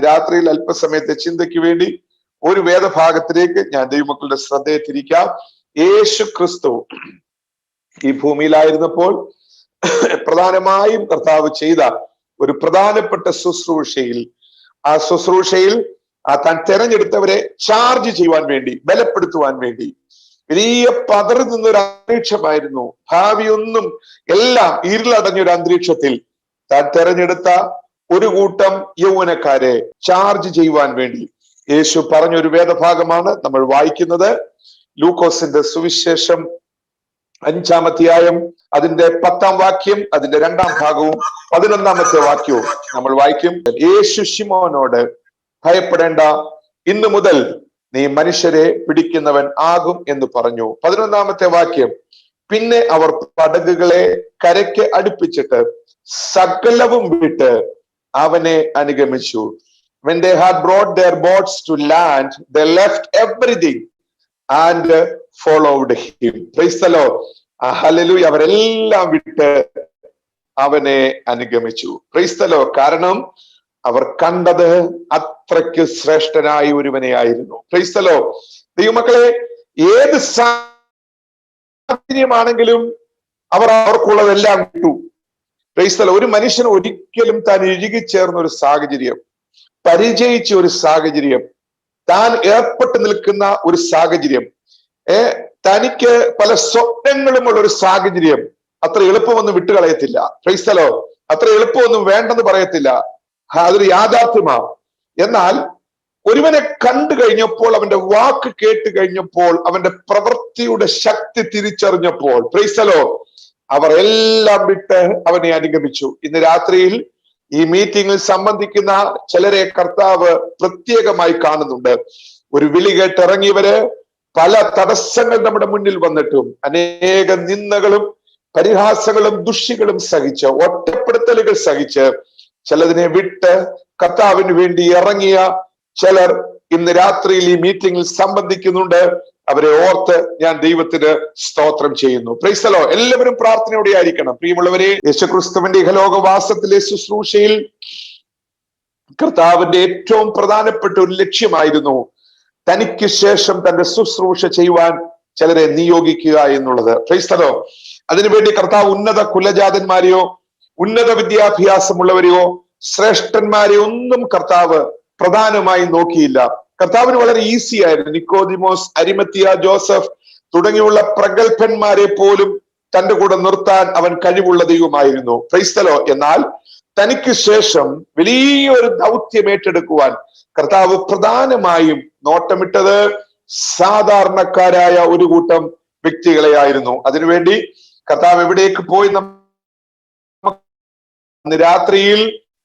രാത്രിയിൽ അല്പസമയത്തെ ചിന്തയ്ക്ക് വേണ്ടി ഒരു വേദഭാഗത്തിലേക്ക് ഞാൻ ദൈവമക്കളുടെ ശ്രദ്ധയെ തിരിക്കാം. യേശു ക്രിസ്തു ഈ ഭൂമിയിലായിരുന്നപ്പോൾ പ്രധാനമായും കർത്താവ് ചെയ്ത ഒരു പ്രധാനപ്പെട്ട ശുശ്രൂഷയിൽ, ആ ശുശ്രൂഷയിൽ താൻ തെരഞ്ഞെടുത്തവരെ ചാർജ് ചെയ്യുവാൻ വേണ്ടി, ബലപ്പെടുത്തുവാൻ വേണ്ടി വലിയ പതറി നിന്നൊരു അന്തരീക്ഷമായിരുന്നു. ഭാവിയൊന്നും എല്ലാം ഇരുളടഞ്ഞൊരു അന്തരീക്ഷത്തിൽ താൻ തെരഞ്ഞെടുത്ത ഒരു കൂട്ടം യൗവനക്കാരെ ചാർജ് ചെയ്യുവാൻ വേണ്ടി യേശു പറഞ്ഞൊരു വേദഭാഗമാണ് നമ്മൾ വായിക്കുന്നത്. ലൂക്കോസിന്റെ സുവിശേഷം 5-ാം അധ്യായം അതിന്റെ 10-ാം വാക്യം, അതിന്റെ 2-ാം ഭാഗവും 11-ാമത്തെ വാക്യവും നമ്മൾ വായിക്കും. യേശു ശിമോനോട്, ഭയപ്പെടേണ്ട, ഇന്നു മുതൽ നീ മനുഷ്യരെ പിടിക്കുന്നവൻ ആകും എന്ന് പറഞ്ഞു. 11-ാമത്തെ വാക്യം, പിന്നെ അവർ പടകുകളെ കരയ്ക്ക് അടുപ്പിച്ചിട്ട് സകലവും വിട്ട് അവനെ അനുഗമിച്ചു. When they had brought their boats to land, they left everything and followed him. Praise the Lord. Hallelujah. അവരെല്ലാം വിട്ട് അവനെ അനുഗമിച്ചു. Praise the Lord. കാരണം അവർ കണ്ടത് അത്രയ്ക്ക് ശ്രേഷ്ഠനായ ഒരുവനെയായിരുന്നു. Praise the Lord. ദൈവമക്കളെ, ഏത് സാഹചര്യമാണെങ്കിലും അവർക്കുള്ളതെല്ലാം വിട്ടു. Praise the Lord. ഒരു മനുഷ്യന് ഒരിക്കലും താൻ ഇഴുകിച്ചേർന്ന ഒരു സാഹചര്യം, പരിചയിച്ച ഒരു സാഹചര്യം, താൻ ഏർപ്പെട്ട് നിൽക്കുന്ന ഒരു സാഹചര്യം, തനിക്ക് പല സ്വപ്നങ്ങളുമുള്ള ഒരു സാഹചര്യം അത്ര എളുപ്പമൊന്നും വിട്ടുകളയത്തില്ല. Praise the Lord. അത്ര എളുപ്പമൊന്നും വേണ്ടെന്ന് പറയത്തില്ല. അതൊരു യാഥാർത്ഥ്യമാണ്. എന്നാൽ ഒരുവനെ കണ്ടു കഴിഞ്ഞപ്പോൾ, അവന്റെ വാക്ക് കേട്ട് കഴിഞ്ഞപ്പോൾ, അവന്റെ പ്രവൃത്തിയുടെ ശക്തി തിരിച്ചറിഞ്ഞപ്പോൾ, Praise the Lord, അവർ എല്ലാം വിട്ട് അവനെ അനുഗമിച്ചു. ഇന്ന് രാത്രിയിൽ ഈ മീറ്റിംഗിൽ സംബന്ധിക്കുന്ന ചിലരെ കർത്താവ് പ്രത്യേകമായി കാണുന്നുണ്ട്. ഒരു വിളി കേട്ടിറങ്ങിയവര് പല തടസ്സങ്ങൾ നമ്മുടെ മുന്നിൽ വന്നിട്ടും അനേക നിന്ദകളും പരിഹാസങ്ങളും ദുഷികളും സഹിച്ച്, ഒറ്റപ്പെടുത്തലുകൾ സഹിച്ച്, ചിലതിനെ വിട്ട് കർത്താവിന് വേണ്ടി ഇറങ്ങിയ ചിലർ ഇന്ന് രാത്രിയിൽ ഈ മീറ്റിംഗിൽ സംബന്ധിക്കുന്നുണ്ട്. അവരെ ഓർത്ത് ഞാൻ ദൈവത്തിന് സ്തോത്രം ചെയ്യുന്നു. Price the Lord. എല്ലാവരും പ്രാർത്ഥനയോടെ ആയിരിക്കണം. പ്രിയമുള്ളവരെ, യേശുക്രിസ്തുവിന്റെ ഇഹലോകവാസത്തിലെ ശുശ്രൂഷയിൽ കർത്താവിന്റെ ഏറ്റവും പ്രധാനപ്പെട്ട ഒരു ലക്ഷ്യമായിരുന്നു തനിക്ക് ശേഷം തന്റെ ശുശ്രൂഷ ചെയ്യുവാൻ ചിലരെ നിയോഗിക്കുക എന്നുള്ളത്. Price the Lord. അതിനുവേണ്ടി കർത്താവ് ഉന്നത കുലജാതന്മാരെയോ ഉന്നത വിദ്യാഭ്യാസമുള്ളവരെയോ ശ്രേഷ്ഠന്മാരെയോ ഒന്നും കർത്താവ് പ്രധാനമായി നോക്കിയില്ല. കർത്താവിന് വളരെ ഈസി ആയിരുന്നു. നിക്കോദിമോസ്, അരിമത്തിയ ജോസഫ് തുടങ്ങിയുള്ള പ്രഗത്ഭന്മാരെ പോലും തന്റെ കൂടെ നിർത്താൻ അവൻ കഴിവുള്ള ദൈവമായിരുന്നു. Price the Lord. എന്നാൽ തനിക്ക് ശേഷം വലിയൊരു ദൗത്യം ഏറ്റെടുക്കുവാൻ കർത്താവ് പ്രധാനമായും നോട്ടമിട്ടത് സാധാരണക്കാരായ ഒരു കൂട്ടം വ്യക്തികളെ ആയിരുന്നു. അതിനുവേണ്ടി കർത്താവ് എവിടേക്ക് പോയി? രാത്രിയിൽ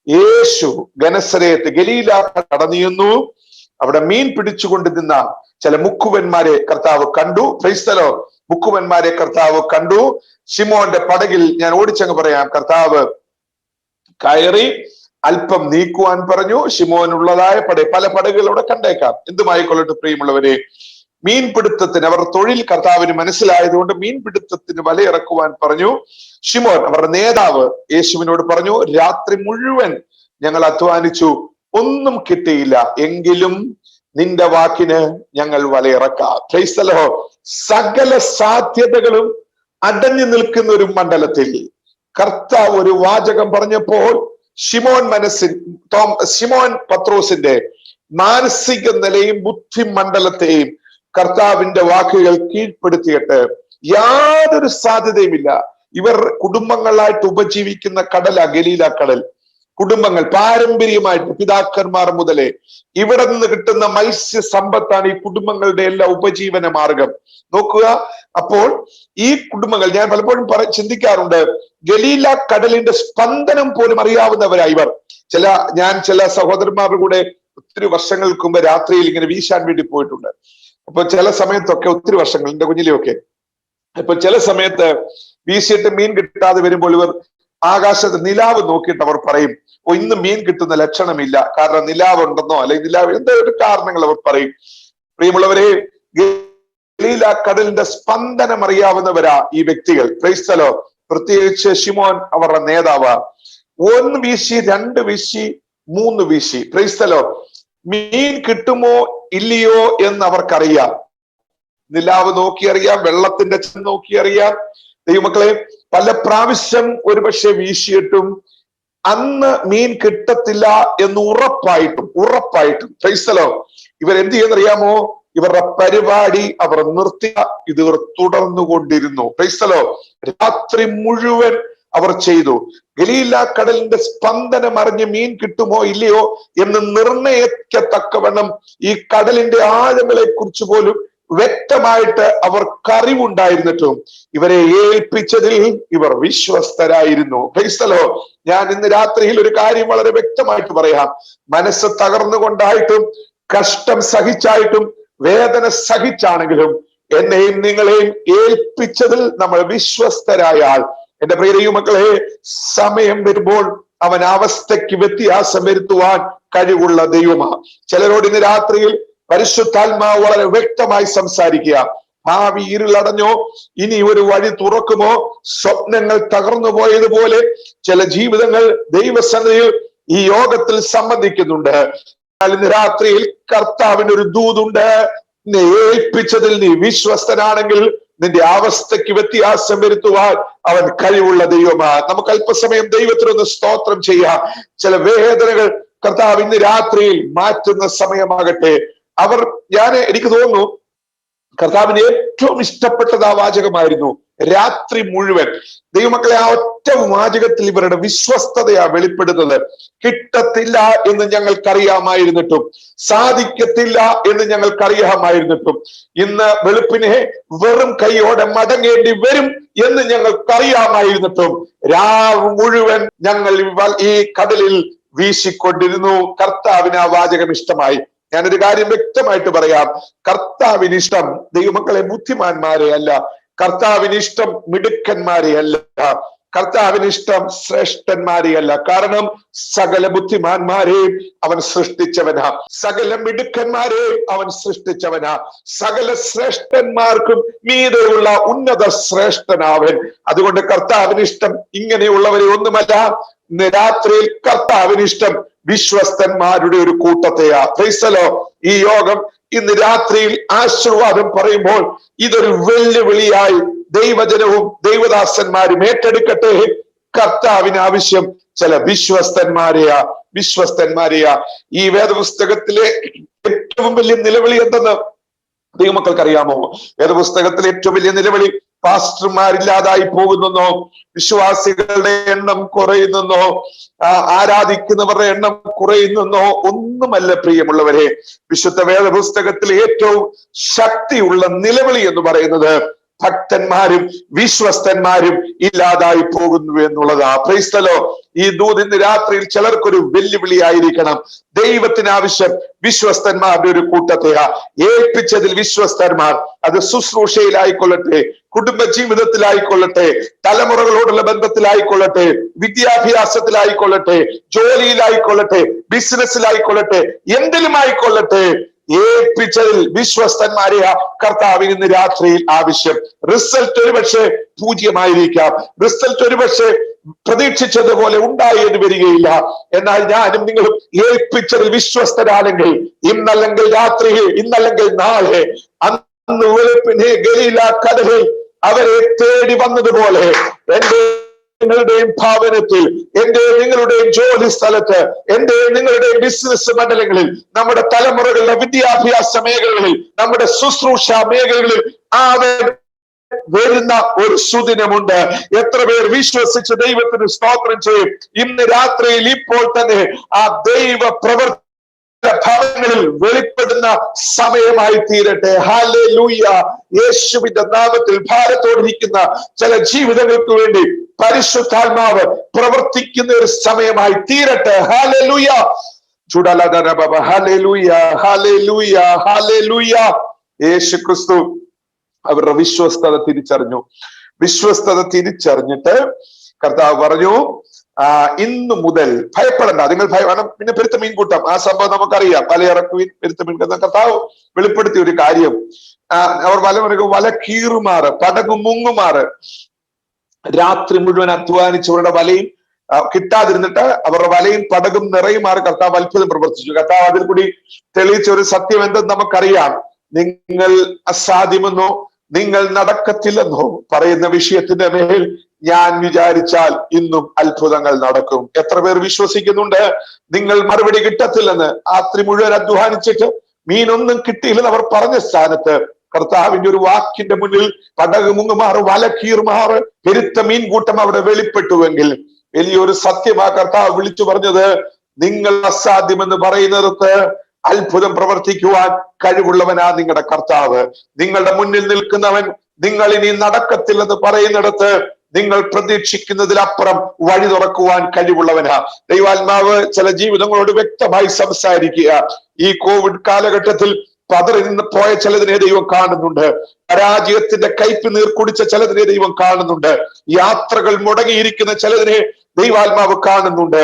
യേശു ഗനസരേത്ത് ഗലീല കടന്നിരുന്നു. അവിടെ മീൻ പിടിച്ചുകൊണ്ട് നിന്ന ചില മുക്കുവന്മാരെ കർത്താവ് കണ്ടു. Price the Lord. മുക്കുവന്മാരെ കർത്താവ് കണ്ടു. ശിമോന്റെ പടകിൽ, ഞാൻ ഓടിച്ചങ്ങ് പറയാം, കർത്താവ് കയറി അല്പം നീക്കുവാൻ പറഞ്ഞു. ശിമോനുള്ളതായ പല പടകുകൾ അവിടെ കണ്ടേക്കാം. എന്തുമായിക്കൊള്ളട്ടെ പ്രിയമുള്ളവരെ, മീൻപിടുത്തത്തിന് അവർ തൊഴിൽ കർത്താവിന് മനസ്സിലായതുകൊണ്ട് മീൻപിടുത്തത്തിന് വലയിറക്കുവാൻ പറഞ്ഞു. ശിമോൻ, അവരുടെ നേതാവ്, യേശുവിനോട് പറഞ്ഞു, രാത്രി മുഴുവൻ ഞങ്ങൾ അധ്വാനിച്ചു, ഒന്നും കിട്ടിയില്ല, എങ്കിലും നിന്റെ വാക്കിന് ഞങ്ങൾ വലയിറക്കാം. Price the Lord. സകല സാധ്യതകളും അടഞ്ഞു നിൽക്കുന്ന ഒരു മണ്ഡലത്തിൽ കർത്താവ് ഒരു വാചകം പറഞ്ഞപ്പോൾ ശിമോൻ പത്രോസിന്റെ മാനസിക നിലയും ബുദ്ധി മണ്ഡലത്തെയും കർത്താവിന്റെ വാക്കുകൾ കീഴ്പ്പെടുത്തിയിട്ട് യാതൊരു സാധ്യതയുമില്ല. ഇവർ കുടുംബങ്ങളായിട്ട് ഉപജീവിക്കുന്ന കടല, ഗലീല കടൽ. കുടുംബങ്ങൾ പാരമ്പര്യമായിട്ട് പിതാക്കന്മാർ മുതലേ ഇവിടെ നിന്ന് കിട്ടുന്ന മത്സ്യ സമ്പത്താണ് ഈ കുടുംബങ്ങളുടെ എല്ലാ ഉപജീവന മാർഗം. നോക്കുക, അപ്പോൾ ഈ കുടുംബങ്ങൾ, ഞാൻ പലപ്പോഴും ചിന്തിക്കാറുണ്ട്, ഗലീല കടലിന്റെ സ്പന്ദനം പോലും അറിയാവുന്നവരാ ഇവർ. ഞാൻ ചില സഹോദരന്മാരുടെ കൂടെ ഒത്തിരി വർഷങ്ങൾക്ക് മുമ്പ് രാത്രിയിൽ ഇങ്ങനെ വീശാൻ വേണ്ടി പോയിട്ടുണ്ട്. അപ്പൊ ചില സമയത്തൊക്കെ, ഒത്തിരി വർഷങ്ങൾ, എന്റെ കുഞ്ഞിലെയൊക്കെ, ഇപ്പൊ ചില സമയത്ത് വീശിയിട്ട് മീൻ കിട്ടാതെ വരുമ്പോൾ ഇവർ ആകാശത്ത് നിലാവ് നോക്കിയിട്ട് അവർ പറയും, ഓ ഇന്ന് മീൻ കിട്ടുന്ന ലക്ഷണമില്ല, കാരണം നിലാവ് ഉണ്ടെന്നോ അല്ലെങ്കിൽ നിലാവ് എന്തോ ഒരു കാരണങ്ങൾ അവർ പറയും. പ്രിയമുള്ളവരെ, ഗലീല കടലിന്റെ സ്പന്ദനം അറിയാവുന്നവരാ ഈ വ്യക്തികൾ. Price the Lord. പ്രത്യേകിച്ച് ശിമോൻ അവരുടെ നേതാവ്. 1 വീശി 2 വീശി 3 വീശി. Price the Lord. മീൻ കിട്ടുമോ ഇല്ലയോ എന്ന് അവർക്കറിയാം. നിലാവ് നോക്കിയറിയാം, വെള്ളത്തിന്റെ നോക്കിയറിയാം. ദൈവമക്കളെ, പല പ്രാവശ്യം ഒരുപക്ഷെ വീശിയിട്ടും അന്ന് മീൻ കിട്ടത്തില്ല എന്ന് ഉറപ്പായിട്ടും പ്രൈസ് ദി ലോർഡ് ഇവരെന്ത് ചെയ്യുന്നറിയാമോ? ഇവരുടെ പരിപാടി അവർ നിർത്തി ഇവർ തുടർന്നുകൊണ്ടിരുന്നു. Price the Lord. രാത്രി മുഴുവൻ അവർ ചെയ്തു. ഗലീല കടലിന്റെ സ്പന്ദനം അറിഞ്ഞ് മീൻ കിട്ടുമോ ഇല്ലയോ എന്ന് നിർണയിക്കത്തക്കവണ്ണം ഈ കടലിന്റെ ആഴങ്ങളെ കുറിച്ച് പോലും വ്യക്തമായിട്ട് അവർക്കറിവുണ്ടായിരുന്നിട്ടും ഇവരെ ഏൽപ്പിച്ചതിൽ ഇവർ വിശ്വസ്തരായിരുന്നു. Price the lord. ഞാൻ ഇന്ന് രാത്രിയിൽ ഒരു കാര്യം വളരെ വ്യക്തമായിട്ട് പറയാം. മനസ്സ് തകർന്നുകൊണ്ടായിട്ടും കഷ്ടം സഹിച്ചായിട്ടും വേദന സഹിച്ചാണെങ്കിലും എന്നെയും നിങ്ങളെയും ഏൽപ്പിച്ചതിൽ നമ്മൾ വിശ്വസ്തരായാൽ, എന്റെ പ്രിയ ദൈവമക്കളെ, സമയം വരുമ്പോൾ അവൻ അവസ്ഥയ്ക്ക് വ്യത്യാസം വരുത്തുവാൻ കഴിവുള്ള ദൈവമാണ്. ചിലരോട് ഇന്ന് രാത്രിയിൽ പരിശുദ്ധാത്മാവ് വളരെ വ്യക്തമായി സംസാരിക്കുക. ഭാവി ഇരുളടഞ്ഞോ, ഇനി ഒരു വഴി തുറക്കുമോ, സ്വപ്നങ്ങൾ തകർന്നു പോയതുപോലെ ചില ജീവിതങ്ങൾ ദൈവസന്നിധിയിൽ ഈ യോഗത്തിൽ സംബന്ധിക്കുന്നുണ്ട്. ഇന്ന് രാത്രിയിൽ കർത്താവിന് ഒരു ദൂതുണ്ട്. നിന്നെ ഏൽപ്പിച്ചതിൽ നീ വിശ്വസ്തനാണെങ്കിൽ നിന്റെ അവസ്ഥയ്ക്ക് വ്യത്യാസം വരുത്തുവാൻ അവൻ കഴിവുള്ള ദൈവമാണ്. നമുക്ക് അല്പസമയം ദൈവത്തിനൊന്ന് സ്തോത്രം ചെയ്യാം. ചില വേദനകൾ കർത്താവ് ഇന്ന് രാത്രിയിൽ മാറ്റുന്ന സമയമാകട്ടെ. എനിക്ക് തോന്നുന്നു കർത്താവിന് ഏറ്റവും ഇഷ്ടപ്പെട്ടത് ആ വാചകമായിരുന്നു. രാത്രി മുഴുവൻ ദൈവമക്കളെ, ആ ഒറ്റ വാചകത്തിൽ ഇവരുടെ വിശ്വസ്തതയാ വെളിപ്പെടുന്നത്. കിട്ടത്തില്ല എന്ന് ഞങ്ങൾക്കറിയാമായിരുന്നിട്ടും, സാധിക്കത്തില്ല എന്ന് ഞങ്ങൾക്കറിയാമായിരുന്നിട്ടും, ഇന്ന് വെളുപ്പിനെ വെറും കൈയോടെ മടങ്ങേണ്ടി വരും എന്ന് ഞങ്ങൾക്കറിയാമായിരുന്നിട്ടും രാവ് മുഴുവൻ ഞങ്ങൾ ഈ കടലിൽ വീശിക്കൊണ്ടിരുന്നു. കർത്താവിന് ആ വാചകം ഇഷ്ടമായി. ഞാനൊരു കാര്യം വ്യക്തമായിട്ട് പറയാം. കർത്താവിന് ഇഷ്ടം ദൈവമക്കളെ ബുദ്ധിമാന്മാരെ അല്ല, കർത്താവിന് ഇഷ്ടം മിടുക്കന്മാരെ അല്ല, കർത്താവിന് ഇഷ്ടം ശ്രേഷ്ഠന്മാരെയല്ല. കാരണം സകല ബുദ്ധിമാന്മാരെയും അവൻ സൃഷ്ടിച്ചവനാ, സകല മിടുക്കന്മാരെയും അവൻ സൃഷ്ടിച്ചവനാ, സകല ശ്രേഷ്ഠന്മാർക്കും മീതെയുള്ള ഉന്നത ശ്രേഷ്ഠനാവൻ. അതുകൊണ്ട് കർത്താവിന് ഇഷ്ടം ഇങ്ങനെയുള്ളവരെ ഒന്നുമല്ല. ഇന്ന് രാത്രിയിൽ കർത്താവിന് ഇഷ്ടം വിശ്വസ്തന്മാരുടെ ഒരു കൂട്ടത്തെയാ. Price the lord. ഈ യോഗം ഇന്ന് രാത്രിയിൽ ആശീർവാദം പറയുമ്പോൾ ഇതൊരു വെല്ലുവിളിയായി ദൈവജനവും ദൈവദാസന്മാരും ഏറ്റെടുക്കട്ടെ. കർത്താവിന് ആവശ്യം ചില വിശ്വസ്തന്മാരെയാ. ഈ വേദപുസ്തകത്തിലെ ഏറ്റവും വലിയ നിലവിളി എന്തെന്ന് ദൈവമക്കൾക്കറിയാമോ? വേദപുസ്തകത്തിലെ ഏറ്റവും വലിയ നിലവിളി പാസ്റ്റർമാരില്ലാതായി പോകുന്നെന്നോ, വിശ്വാസികളുടെ എണ്ണം കുറയുന്നെന്നോ, ആരാധിക്കുന്നവരുടെ എണ്ണം കുറയുന്നെന്നോ ഒന്നുമല്ല പ്രിയമുള്ളവരെ. വിശുദ്ധ വേദപുസ്തകത്തിൽ ഏറ്റവും ശക്തിയുള്ള നിലവിളി എന്ന് പറയുന്നത് ഭക്തന്മാരും വിശ്വസ്തന്മാരും ഇല്ലാതായി പോകുന്നു എന്നുള്ളതാ. Praise the lord. ഈ ദൂത് ഇന്ന് രാത്രിയിൽ ചിലർക്കൊരു വെല്ലുവിളിയായിരിക്കണം. ദൈവത്തിന് ആവശ്യം വിശ്വസ്തന്മാരുടെ ഒരു കൂട്ടത്തെയാ. ഏൽപ്പിച്ചതിൽ വിശ്വസ്തന്മാർ, അത് ശുശ്രൂഷയിലായിക്കൊള്ളട്ടെ, കുടുംബ ജീവിതത്തിലായിക്കൊള്ളട്ടെ, തലമുറകളോടുള്ള ബന്ധത്തിലായിക്കൊള്ളട്ടെ, വിദ്യാഭ്യാസത്തിലായിക്കൊള്ളട്ടെ, ജോലിയിലായിക്കൊള്ളട്ടെ, ബിസിനസ്സിലായിക്കൊള്ളട്ടെ, എന്തിലുമായിക്കൊള്ളട്ടെ, ഏൽപ്പിച്ചതിൽ വിശ്വസ്തന്മാരെയാ കർത്താവിന് ഇന്ന് രാത്രിയിൽ ആവശ്യം. റിസൾട്ട് ഒരുപക്ഷെ 0 റിസൾട്ട് ഒരുപക്ഷെ പ്രതീക്ഷിച്ചതുപോലെ ഉണ്ടായെന്ന് വരികയില്ല. എന്നാൽ ഞാനും നിങ്ങളും ഏൽപ്പിച്ചതിൽ വിശ്വസ്തരാണെങ്കിൽ ഇന്നല്ലെങ്കിൽ രാത്രിയിൽ, ഇന്നല്ലെങ്കിൽ നാളെ, അന്ന് വെളുപ്പിനെ ഗലീല കടലിൽ അവരെ തേടി വന്നതുപോലെ എന്റെ നിങ്ങളുടെയും ഭവനത്തിൽ, എന്റെ നിങ്ങളുടെയും ജോലി സ്ഥലത്ത്, എന്റെ നിങ്ങളുടെയും ബിസിനസ് മണ്ഡലങ്ങളിൽ, നമ്മുടെ തലമുറകളുടെ വിദ്യാഭ്യാസ മേഖലകളിൽ, നമ്മുടെ ശുശ്രൂഷ മേഖലകളിൽ വരുന്ന ഒരു സുദിനമുണ്ട്. എത്ര പേർ വിശ്വസിച്ച് ദൈവത്തിന് സ്തോത്രം ചെയ്യും? ഇന്ന് രാത്രിയിൽ ഇപ്പോൾ തന്നെ ആ ദൈവ പ്രവർത്തി ഭവനങ്ങളിൽ വെളിപ്പെടുന്ന സമയമായി തീരട്ടെ. ഹല്ലേലൂയ. യേശുവിന്റെ നാമത്തിൽ ഭാരത്തോടിരിക്കുന്ന ചില ജീവിതങ്ങൾക്ക് വേണ്ടി പരിശുദ്ധാത്മാവ് പ്രവർത്തിക്കുന്ന ഒരു സമയമായി തീരട്ടെ. Hallelujah. Hallelujah, hallelujah, hallelujah. Yesu Kristu അവരുടെ വിശ്വസ്തത തിരിച്ചറിഞ്ഞിട്ട് കർത്താവ് പറഞ്ഞു, ഇന്നു മുതൽ ഭയപ്പെടണ്ട, നിങ്ങൾ പിന്നെ പെരുത്ത മീൻകൂട്ടം, ആ സംഭവം നമുക്കറിയാം. വലയിറക്കുവിൻ, പെരുത്ത മീൻകൂട്ടം. കർത്താവ് വെളിപ്പെടുത്തിയ ഒരു കാര്യം, അവർ വല കീറുമാറ്, പടകു മുങ്ങുമാറ്, രാത്രി മുഴുവൻ അധ്വാനിച്ചവരുടെ വലയും കിട്ടാതിരുന്നിട്ട് അവരുടെ വലയും പടകും നിറയുമാറി കർത്താവ് അത്ഭുതം പ്രവർത്തിച്ചു. കർത്താവ് അതിൽ കൂടി തെളിയിച്ച ഒരു സത്യം എന്തെന്ന് നമുക്കറിയാം. നിങ്ങൾ അസാധ്യമെന്നോ നിങ്ങൾ നടക്കത്തില്ലെന്നോ പറയുന്ന വിഷയത്തിന്റെ മേൽ ഞാൻ വിചാരിച്ചാൽ ഇന്നും അത്ഭുതങ്ങൾ നടക്കും. എത്ര പേർ വിശ്വസിക്കുന്നുണ്ട് നിങ്ങൾ മറുപടി കിട്ടത്തില്ലെന്ന്? രാത്രി മുഴുവൻ അധ്വാനിച്ചിട്ട് മീനൊന്നും കിട്ടിയില്ലെന്ന് അവർ പറഞ്ഞ സ്ഥാനത്ത് കർത്താവിന്റെ ഒരു വാക്കിന്റെ മുന്നിൽ പടക് മുങ്ങുമാറ്, വല കീറുമാറ് പെരുത്ത മീൻകൂട്ടം അവിടെ വെളിപ്പെട്ടുവെങ്കിൽ വലിയൊരു സത്യമാ കർത്താവ് വിളിച്ചു പറഞ്ഞത്. നിങ്ങൾ അസാധ്യമെന്ന് പറയുന്നിടത്ത് അത്ഭുതം പ്രവർത്തിക്കുവാൻ കഴിവുള്ളവനാ നിങ്ങളുടെ കർത്താവ്. നിങ്ങളുടെ മുന്നിൽ നിൽക്കുന്നവൻ നിങ്ങൾ ഇനി നടക്കത്തില്ലെന്ന് പറയുന്നിടത്ത് നിങ്ങൾ പ്രതീക്ഷിക്കുന്നതിലപ്പുറം വഴി തുറക്കുവാൻ കഴിവുള്ളവനാ. ദൈവാത്മാവ് ചില ജീവിതങ്ങളോട് വ്യക്തമായി സംസാരിക്കുക. ഈ കോവിഡ് കാലഘട്ടത്തിൽ പതറി നിന്ന് പോയ ചിലതിനെ ദൈവം കാണുന്നുണ്ട്. പരാജയത്തിന്റെ കയ്പ് നീർ കുടിച്ച ചിലതിനെ ദൈവം കാണുന്നുണ്ട്. യാത്രകൾ മുടങ്ങിയിരിക്കുന്ന ചിലതിനെ ദൈവാത്മാവ് കാണുന്നുണ്ട്.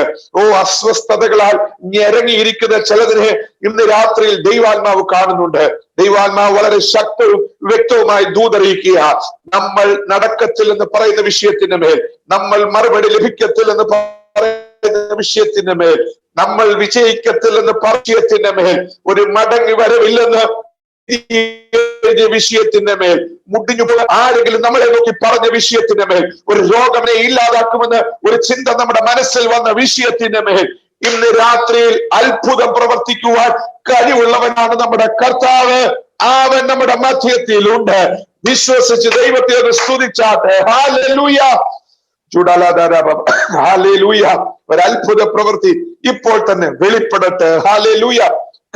അസ്വസ്ഥതകളാൽ ഞെരങ്ങിയിരിക്കുന്ന ചിലതിനെ ഇന്ന് രാത്രിയിൽ ദൈവാത്മാവ് കാണുന്നുണ്ട്. ദൈവാത്മാവ് വളരെ ശക്തവും വ്യക്തവുമായി ദൂതറിയിക്കുക. നമ്മൾ നടക്കത്തില്ലെന്ന് പറയുന്ന വിഷയത്തിന്റെ മേൽ, നമ്മൾ മറുപടി ലഭിക്കത്തില്ലെന്ന് പറയുന്ന വിഷയത്തിന്റെ മേൽ, നമ്മൾ വിജയിക്കത്തില്ലെന്ന് വിഷയത്തിന്റെ മേൽ, ഒരു മടങ്ങി വരവില്ലെന്ന് വിഷയത്തിന്റെ മേൽ, മുടിഞ്ഞു പോയ ആരെങ്കിലും നമ്മളെ നോക്കി പറഞ്ഞ വിഷയത്തിന്റെ മേൽ, ഒരു രോഗമനെ ഇല്ലാതാക്കുമെന്ന് ഒരു ചിന്ത നമ്മുടെ മനസ്സിൽ വന്ന വിഷയത്തിന്റെ മേൽ ഇന്ന് രാത്രിയിൽ അത്ഭുതം പ്രവർത്തിക്കുവാൻ കഴിവുള്ളവനാണ് നമ്മുടെ കർത്താവ്. അവൻ നമ്മുടെ മധ്യത്തിലുണ്ട്. വിശ്വസിച്ച് ദൈവത്തെ ഒന്ന് സ്തുതിച്ചാട്ടെ. Hallelujah, hallelujah. ഒരു അത്ഭുത പ്രവൃത്തി ഇപ്പോൾ തന്നെ വെളിപ്പെടട്ടെ. ഹല്ലേലൂയ.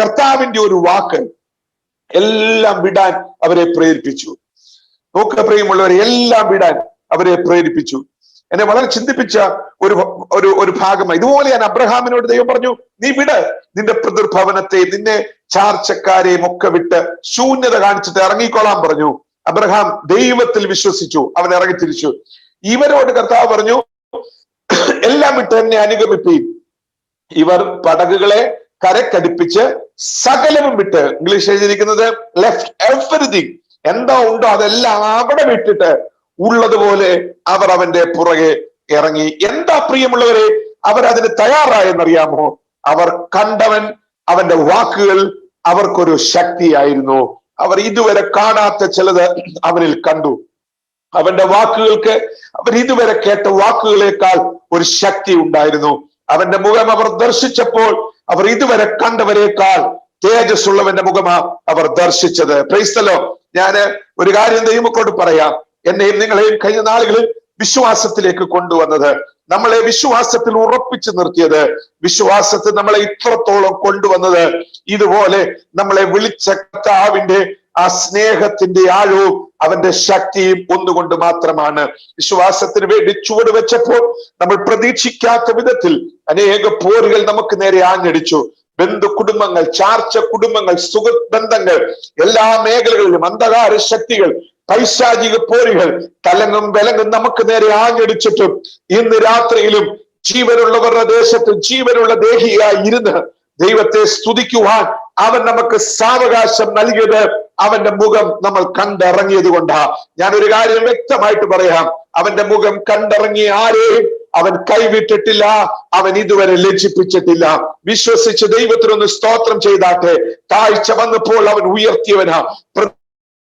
കർത്താവിന്റെ ഒരു വാക്ക് എല്ലാം വിടാൻ അവരെ പ്രേരിപ്പിച്ചു. നോക്ക പ്രിയമുള്ളവരെ, എല്ലാം വിടാൻ അവരെ പ്രേരിപ്പിച്ചു. എന്നെ വളരെ ചിന്തിപ്പിച്ച ഒരു ഭാഗമായി. ഇതുപോലെ ഞാൻ അബ്രഹാമിനോട് ദൈവം പറഞ്ഞു, നീ വിട് നിന്റെ പിതൃഭവനത്തെ, നിന്നെ ചാർച്ചക്കാരെയും ഒക്കെ വിട്ട് ശൂന്യത കാണിച്ചിട്ട് ഇറങ്ങിക്കൊള്ളാൻ പറഞ്ഞു. അബ്രഹാം ദൈവത്തിൽ വിശ്വസിച്ചു, അവൻ ഇറങ്ങി തിരിച്ചു. ഇവരോട് കർത്താവ് പറഞ്ഞു, എല്ലാം വിട്ട് എന്നെ അനുഗമിപ്പീൻ. ഇവർ പടകുകളെ കരക്കടിപ്പിച്ച് സകലവും വിട്ട്, ഇംഗ്ലീഷ് എഴുതിയിരിക്കുന്നത് ലെഫ്റ്റ് എവരിതിങ്, എന്താ ഉണ്ടോ അതെല്ലാം അവിടെ വിട്ടിട്ട് ഉള്ളതുപോലെ അവർ അവന്റെ പുറകെ ഇറങ്ങി. എന്താ പ്രിയമുള്ളവരെ അവരതിന് തയ്യാറായെന്നറിയാമോ? അവർ കണ്ടവൻ, അവന്റെ വാക്കുകൾ അവർക്കൊരു ശക്തിയായിരുന്നു. അവർ ഇതുവരെ കാണാത്ത ചിലത് അവനിൽ കണ്ടു. അവന്റെ വാക്കുകൾക്ക്, അവർ ഇതുവരെ കേട്ട വാക്കുകളേക്കാൾ ഒരു ശക്തി ഉണ്ടായിരുന്നു. അവന്റെ മുഖം അവർ ദർശിച്ചപ്പോൾ അവർ ഇതുവരെ കണ്ടവരേക്കാൾ തേജസ്സുള്ളവന്റെ മുഖമാ അവർ ദർശിച്ചത്. Praise the lord. ഞാന് ഒരു കാര്യം ദൈവമക്കളോട് പറയാം. എന്നെയും നിങ്ങളെയും കഴിഞ്ഞ നാളുകളിൽ വിശ്വാസത്തിലേക്ക് കൊണ്ടുവന്നത്, നമ്മളെ വിശ്വാസത്തിൽ ഉറപ്പിച്ചു നിർത്തിയത്, വിശ്വാസത്തിൽ നമ്മളെ ഇത്രത്തോളം കൊണ്ടുവന്നത്, ഇതുപോലെ നമ്മളെ വിളിച്ച കർത്താവിന്റെ ആ സ്നേഹത്തിന്റെ ആഴവും അവന്റെ ശക്തിയും ഒന്നുകൊണ്ട് മാത്രമാണ്. വിശ്വാസത്തിന് വേണ്ടി ചുവട് വെച്ചപ്പോൾ നമ്മൾ പ്രതീക്ഷിക്കാത്ത വിധത്തിൽ അനേക പോരുകൾ നമുക്ക് നേരെ ആഞ്ഞടിച്ചു. ബന്ധു കുടുംബങ്ങൾ, ചാർച്ച കുടുംബങ്ങൾ, സുഹൃത്ത് ബന്ധങ്ങൾ, എല്ലാ മേഖലകളിലും അന്ധകാര ശക്തികൾ, പൈശാചിക പോരുകൾ തലങ്ങും വിലങ്ങും നമുക്ക് നേരെ ആഞ്ഞടിച്ചിട്ടും ഇന്ന് രാത്രിയിലും ജീവനുള്ളവരുടെ ദേശത്ത് ജീവനുള്ള ദേഹിയായി ഇരുന്ന് ദൈവത്തെ സ്തുതിക്കുവാൻ അവൻ നമുക്ക് സാവകാശം നൽകിയത് അവന്റെ മുഖം നമ്മൾ കണ്ടിറങ്ങിയത് കൊണ്ടാ. ഞാനൊരു കാര്യം വ്യക്തമായിട്ട് പറയാം, അവന്റെ മുഖം കണ്ടിറങ്ങിയ ആരെയും അവൻ കൈവിട്ടിട്ടില്ല, അവൻ ഇതുവരെ ലജ്ജിപ്പിച്ചിട്ടില്ല. വിശ്വസിച്ച് ദൈവത്തിനൊന്ന് സ്തോത്രം ചെയ്താട്ടെ. താഴ്ച വന്നപ്പോൾ അവൻ ഉയർത്തിയവനാ,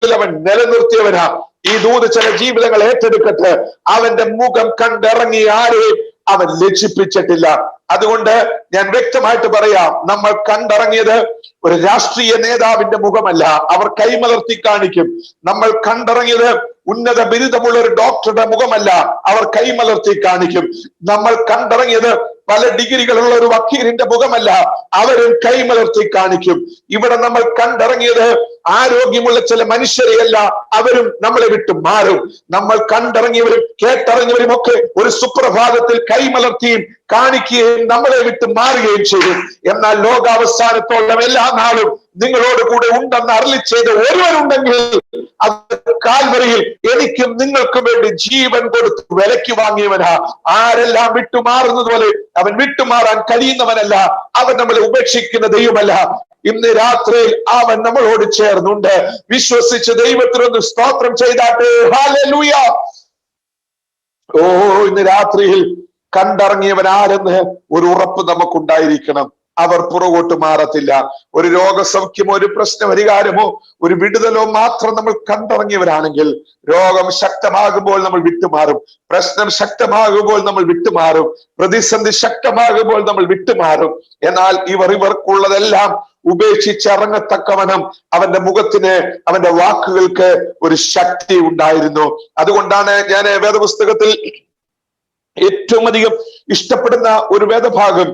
അവൻ നിലനിർത്തിയവനാ. ഈ ദൂത് ചില ജീവിതങ്ങൾ ഏറ്റെടുക്കട്ടെ. അവന്റെ മുഖം കണ്ടിറങ്ങിയ ആരെയും അവൻ ലജ്ജിപ്പിച്ചിട്ടില്ല. അതുകൊണ്ട് ഞാൻ വ്യക്തമായിട്ട് പറയാം, നമ്മൾ കണ്ടിറങ്ങിയത് ഒരു രാഷ്ട്രീയ നേതാവിന്റെ മുഖമല്ല, അവർ കൈമലർത്തി കാണിക്കും. നമ്മൾ കണ്ടിറങ്ങിയത് ഉന്നത ബിരുദമുള്ള ഒരു ഡോക്ടറുടെ മുഖമല്ല, അവർ കൈമലർത്തി കാണിക്കും. നമ്മൾ കണ്ടിറങ്ങിയത് പല ഡിഗ്രികളുള്ള ഒരു വക്കീലിന്റെ മുഖമല്ല, അവരും കൈമലർത്തി കാണിക്കും. ഇവിടെ നമ്മൾ കണ്ടിറങ്ങിയത് ആരോഗ്യമുള്ള ചില മനുഷ്യരെയല്ല, അവരും നമ്മളെ വിട്ട് മാറും. നമ്മൾ കണ്ടിറങ്ങിയവരും കേട്ടിറങ്ങിയവരും ഒക്കെ ഒരു സുപ്രഭാതത്തിൽ കൈമലർത്തിയും കാണിക്കുകയും നമ്മളെ വിട്ട് മാറുകയും ചെയ്യും. എന്നാൽ ലോകാവസാനത്തോളം എല്ലാ നാളും നിങ്ങളോട് കൂടെ ഉണ്ടെന്ന് അരുളി ചെയ്ത ഒരുവരുണ്ടെങ്കിൽ അത് കാൽവരിയിൽ എനിക്കും നിങ്ങൾക്കും വേണ്ടി ജീവൻ കൊടുത്ത് വിലയ്ക്ക് വാങ്ങിയവനാ. ആരെല്ലാം വിട്ടുമാറുന്നത് പോലെ അവൻ വിട്ടുമാറാൻ കഴിയുന്നവനല്ല. അവൻ നമ്മളെ ഉപേക്ഷിക്കുന്ന ദൈവമല്ല. ഇന്ന് രാത്രിയിൽ അവൻ നമ്മളോട് ചേർന്നുണ്ട്. വിശ്വസിച്ച് ദൈവത്തിനൊന്ന് സ്തോത്രം ചെയ്താട്ടെ. ഹല്ലേലൂയ. ഇന്ന് രാത്രിയിൽ കണ്ടിറങ്ങിയവനാരെന്ന് ഒരു ഉറപ്പ് നമുക്കുണ്ടായിരിക്കണം. അവർ പുറകോട്ട് മാറത്തില്ല. ഒരു രോഗസൗഖ്യമോ ഒരു പ്രശ്നപരിഹാരമോ ഒരു വിടുതലോ മാത്രം നമ്മൾ കണ്ടിറങ്ങിയവരാണെങ്കിൽ രോഗം ശക്തമാകുമ്പോൾ നമ്മൾ വിട്ടുമാറും, പ്രശ്നം ശക്തമാകുമ്പോൾ നമ്മൾ വിട്ടുമാറും, പ്രതിസന്ധി ശക്തമാകുമ്പോൾ നമ്മൾ വിട്ടുമാറും. എന്നാൽ ഇവർക്കുള്ളതെല്ലാം ഉപേക്ഷിച്ചിറങ്ങത്തക്കവണ്ണം അവന്റെ മുഖത്തിന്, അവന്റെ വാക്കുകൾക്ക് ഒരു ശക്തി ഉണ്ടായിരുന്നു. അതുകൊണ്ടാണ് ഞാൻ വേദപുസ്തകത്തിൽ ഏറ്റവും അധികം ഇഷ്ടപ്പെടുന്ന ഒരു വേദഭാഗം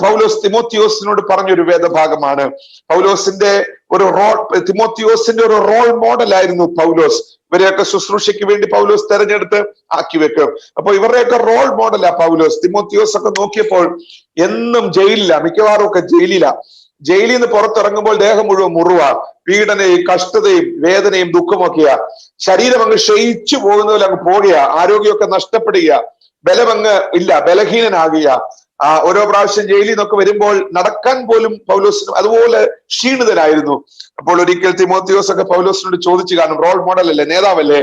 പൗലോസ് തിമോത്തിയോസിനോട് പറഞ്ഞൊരു വേദഭാഗമാണ്. പൗലോസിന്റെ ഒരു തിമോത്തിയോസിന്റെ ഒരു റോൾ മോഡലായിരുന്നു പൗലോസ്. ഇവരെയൊക്കെ ശുശ്രൂഷയ്ക്ക് വേണ്ടി പൗലോസ് തെരഞ്ഞെടുത്ത് ആക്കി വെക്കും. അപ്പൊ ഇവരുടെയൊക്കെ റോൾ മോഡലാ പൗലോസ്. തിമോത്തിയോസ് ഒക്കെ നോക്കിയപ്പോൾ എന്നും ജയിലില്ല, മിക്കവാറും ഒക്കെ ജയിലില്ല. ജയിലിൽ നിന്ന് പുറത്തിറങ്ങുമ്പോൾ ദേഹം മുഴുവൻ മുറിവാ, പീഡനയും കഷ്ടതയും വേദനയും ദുഃഖമൊക്കെയാ. ശരീരം അങ്ങ് ക്ഷയിച്ചു പോകുന്നതിൽ അങ്ങ് പോകുക, ആരോഗ്യമൊക്കെ നഷ്ടപ്പെടുക, ബലമങ്ങ് ഇല്ല, ബലഹീനനാകുക. ഓരോ പ്രാവശ്യം ജയിലിൽ നിന്നൊക്കെ വരുമ്പോൾ നടക്കാൻ പോലും പൗലോസിനും അതുപോലെ ക്ഷീണിതനായിരുന്നു. അപ്പോൾ ഒരിക്കൽ തിമോത്തിയോസ് ഒക്കെ പൗലോസിനോട് ചോദിച്ചു കാണും, റോൾ മോഡൽ അല്ലേ, നേതാവല്ലേ,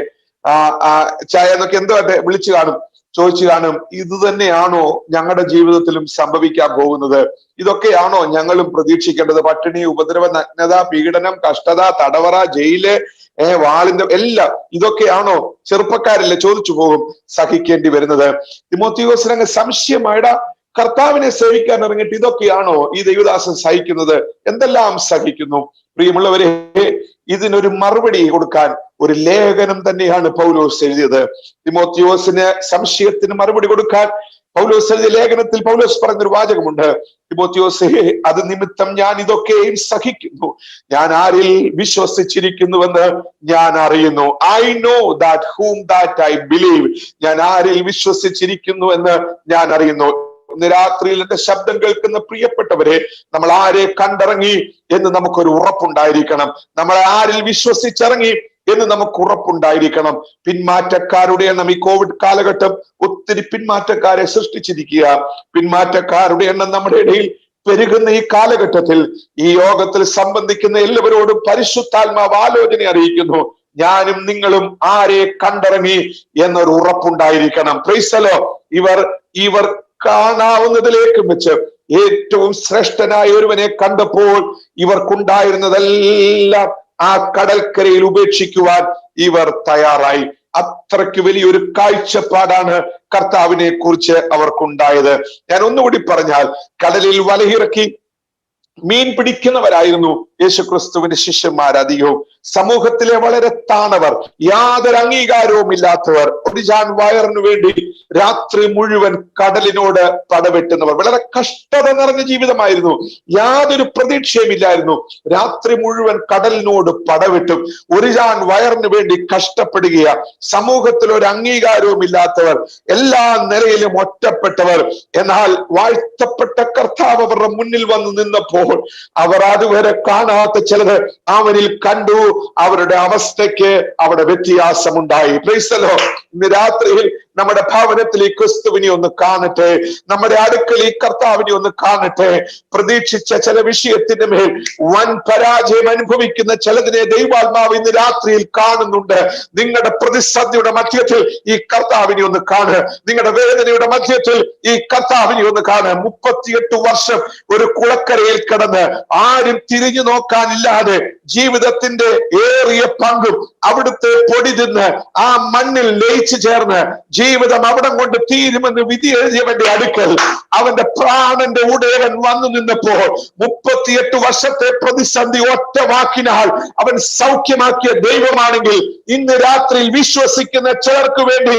ചായ എന്നൊക്കെ എന്തോ വിളിച്ചു കാണും, ചോദിച്ചു കാണും, ഇത് തന്നെയാണോ ഞങ്ങളുടെ ജീവിതത്തിലും സംഭവിക്കാൻ പോകുന്നത്? ഇതൊക്കെയാണോ ഞങ്ങളും പ്രതീക്ഷിക്കേണ്ടത്? പട്ടിണി, ഉപദ്രവ, നഗ്നത, പീഡനം, കഷ്ടത, തടവറ, ജയില്, വാളിന്റെ എല്ലാം ഇതൊക്കെയാണോ? ചെറുപ്പക്കാരല്ലേ ചോദിച്ചു പോകും, സഹിക്കേണ്ടി വരുന്നത്. തിമോത്തിയോസിനങ്ങ് സംശയമായിട, കർത്താവിനെ സേവിക്കാൻ ഇറങ്ങിയിട്ട് ഇതൊക്കെയാണോ ഈ ദൈവദാസൻ സഹിക്കുന്നത്? എന്തെല്ലാം സഹിക്കുന്നു? പ്രിയമുള്ളവരെ, ഇതിനൊരു മറുപടി കൊടുക്കാൻ ഒരു ലേഖനം തന്നെയാണ് പൗലോസ് എഴുതിയത്. തിമോത്തിയോസിന് സംശയത്തിന് മറുപടി കൊടുക്കാൻ പൗലോസ് എഴുതിയ ലേഖനത്തിൽ പൗലോസ് പറഞ്ഞൊരു വാചകമുണ്ട്, തിമോത്തിയോസേ, അത് നിമിത്തം ഞാൻ ഇതൊക്കെയും സഹിക്കുന്നു, ഞാൻ ആരിൽ വിശ്വസിച്ചിരിക്കുന്നുവെന്ന് ഞാൻ അറിയുന്നു. I know that whom that I believe. ഞാൻ ആരിൽ വിശ്വസിച്ചിരിക്കുന്നു എന്ന് ഞാൻ അറിയുന്നു. ഇന്ന് രാത്രിയിൽ എന്റെ ശബ്ദം കേൾക്കുന്ന പ്രിയപ്പെട്ടവരെ, നമ്മൾ ആരെ കണ്ടിറങ്ങി എന്ന് നമുക്കൊരു ഉറപ്പുണ്ടായിരിക്കണം. നമ്മളെ ആരിൽ വിശ്വസിച്ചിറങ്ങി എന്ന് നമുക്ക് ഉറപ്പുണ്ടായിരിക്കണം. പിന്മാറ്റക്കാരുടെ എണ്ണം ഈ കോവിഡ് കാലഘട്ടം ഒത്തിരി പിന്മാറ്റക്കാരെ സൃഷ്ടിച്ചിരിക്കുക. പിന്മാറ്റക്കാരുടെ എണ്ണം നമ്മുടെ ഇടയിൽ പെരുകുന്ന ഈ കാലഘട്ടത്തിൽ ഈ യോഗത്തിൽ സംബന്ധിക്കുന്ന എല്ലാവരോടും പരിശുദ്ധാത്മാവ് ആലോചന അറിയിക്കുന്നു, ഞാനും നിങ്ങളും ആരെ കണ്ടിറങ്ങി എന്നൊരു ഉറപ്പുണ്ടായിരിക്കണം. Price the Lord. ഇവർ കാണാവുന്നതിലേക്കും വെച്ച് ഏറ്റവും ശ്രേഷ്ഠനായ ഒരുവനെ കണ്ടപ്പോൾ ഇവർക്കുണ്ടായിരുന്നതെല്ലാം ആ കടൽക്കരയിൽ ഉപേക്ഷിക്കുവാൻ ഇവർ തയ്യാറായി. അത്രയ്ക്ക് വലിയൊരു കാഴ്ചപ്പാടാണ് കർത്താവിനെ കുറിച്ച് അവർക്കുണ്ടായത്. ഞാൻ ഒന്നുകൂടി പറഞ്ഞാൽ, കടലിൽ വലയിറക്കി മീൻ പിടിക്കുന്നവരായിരുന്നു യേശുക്രിസ്തുവിന്റെ ശിഷ്യന്മാർ അധികവും. സമൂഹത്തിലെ വളരെ താണവർ, യാതൊരു അംഗീകാരവും ഇല്ലാത്തവർ, ഒരു ജാൻ വയറിനു വേണ്ടി രാത്രി മുഴുവൻ കടലിനോട് പടവെട്ടുന്നവർ. വളരെ കഷ്ടത നിറഞ്ഞ ജീവിതമായിരുന്നു, യാതൊരു പ്രതീക്ഷയും ഇല്ലായിരുന്നു. രാത്രി മുഴുവൻ കടലിനോട് പടവെട്ടും, ഒരു ജാൻ വയറിനു വേണ്ടി കഷ്ടപ്പെടുക. സമൂഹത്തിൽ ഒരു അംഗീകാരവും ഇല്ലാത്തവർ, എല്ലാ നിലയിലും ഒറ്റപ്പെട്ടവർ. എന്നാൽ വാഴ്ത്തപ്പെട്ട കർത്താവ് അവരുടെ മുന്നിൽ വന്ന് നിന്നപ്പോൾ അവർ അതുവരെ കാണാത്ത ചിലത് അവനിൽ കണ്ടു. അവരുടെ അവസ്ഥയ്ക്ക് അവിടെ വ്യത്യാസമുണ്ടായി. Price the Lord. ഇന്ന് രാത്രിയിൽ നമ്മുടെ ഭവനത്തിൽ ഈ ക്രിസ്തുവിനെ ഒന്ന് കാണട്ടെ, നമ്മുടെ അടുക്കൽ ഈ കർത്താവിനെ ഒന്ന് കാണട്ടെ. പ്രതീക്ഷിച്ച ചില വിഷയത്തിന്റെ മേൽ വൻ പരാജയം അനുഭവിക്കുന്ന ചിലതിനെ ദൈവാത്മാവ് ഇന്ന് രാത്രിയിൽ കാണുന്നുണ്ട്. നിങ്ങളുടെ പ്രതിസന്ധിയുടെ മധ്യത്തിൽ ഈ കർത്താവിനെ ഒന്ന് കാണ്, നിങ്ങളുടെ വേദനയുടെ മധ്യത്തിൽ ഈ കർത്താവിനെ ഒന്ന് കാണ്. 38 വർഷം ഒരു കുളക്കരയിൽ കിടന്ന് ആരും തിരിഞ്ഞു നോക്കാനില്ലാതെ ജീവിതത്തിന്റെ ഏറിയ പങ്കും അവിടുത്തെ പൊടി തിന്ന് ആ മണ്ണിൽ ലയിച്ചു ചേർന്ന് ജീവിതം അവിടം കൊണ്ട് തീരുമെന്ന് വിധി എഴുതിയവന്റെ അടുക്കൽ അവന്റെ പ്രാണന്റെ ഉടയവൻ വന്നു നിന്നപ്പോൾ 38 വർഷത്തെ പ്രതിസന്ധി ഒറ്റ വാക്കിനാൽ അവൻ സൗഖ്യമാക്കിയ ദൈവമാണെങ്കിൽ ഇന്ന് രാത്രിയിൽ വിശ്വസിക്കുന്ന ചിലർക്ക് വേണ്ടി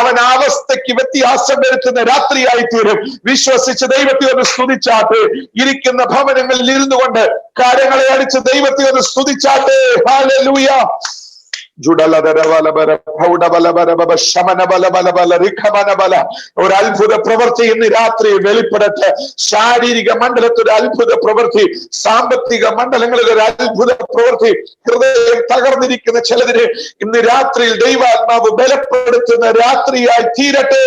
അവൻ അവസ്ഥയ്ക്ക് വ്യത്യാസം വരുത്തുന്ന രാത്രിയായി തീരും. വിശ്വസിച്ച് ദൈവത്തെ ഒന്ന് സ്തുതിച്ചാട്ടെ. ഇരിക്കുന്ന ഭവനങ്ങളിൽ ഇരുന്നു കൊണ്ട് കാര്യങ്ങളെ അടിച്ച് ദൈവത്തെ ഒന്ന് സ്തുതിച്ചാട്ടെ. ഹല്ലേലൂയ. ഒരു അത്ഭുത പ്രവൃത്തി ഇന്ന് രാത്രി വെളിപ്പെടട്ടെ. ശാരീരിക മണ്ഡലത്തിൽ ഒരു അത്ഭുത പ്രവൃത്തി, സാമ്പത്തിക മണ്ഡലങ്ങളിൽ ഒരു അത്ഭുത പ്രവൃത്തി, ഹൃദയം തകർന്നിരിക്കുന്ന ചിലതിനെ ഇന്ന് രാത്രിയിൽ ദൈവാത്മാവ് ബലപ്പെടുത്തുന്ന രാത്രിയായി തീരട്ടെ.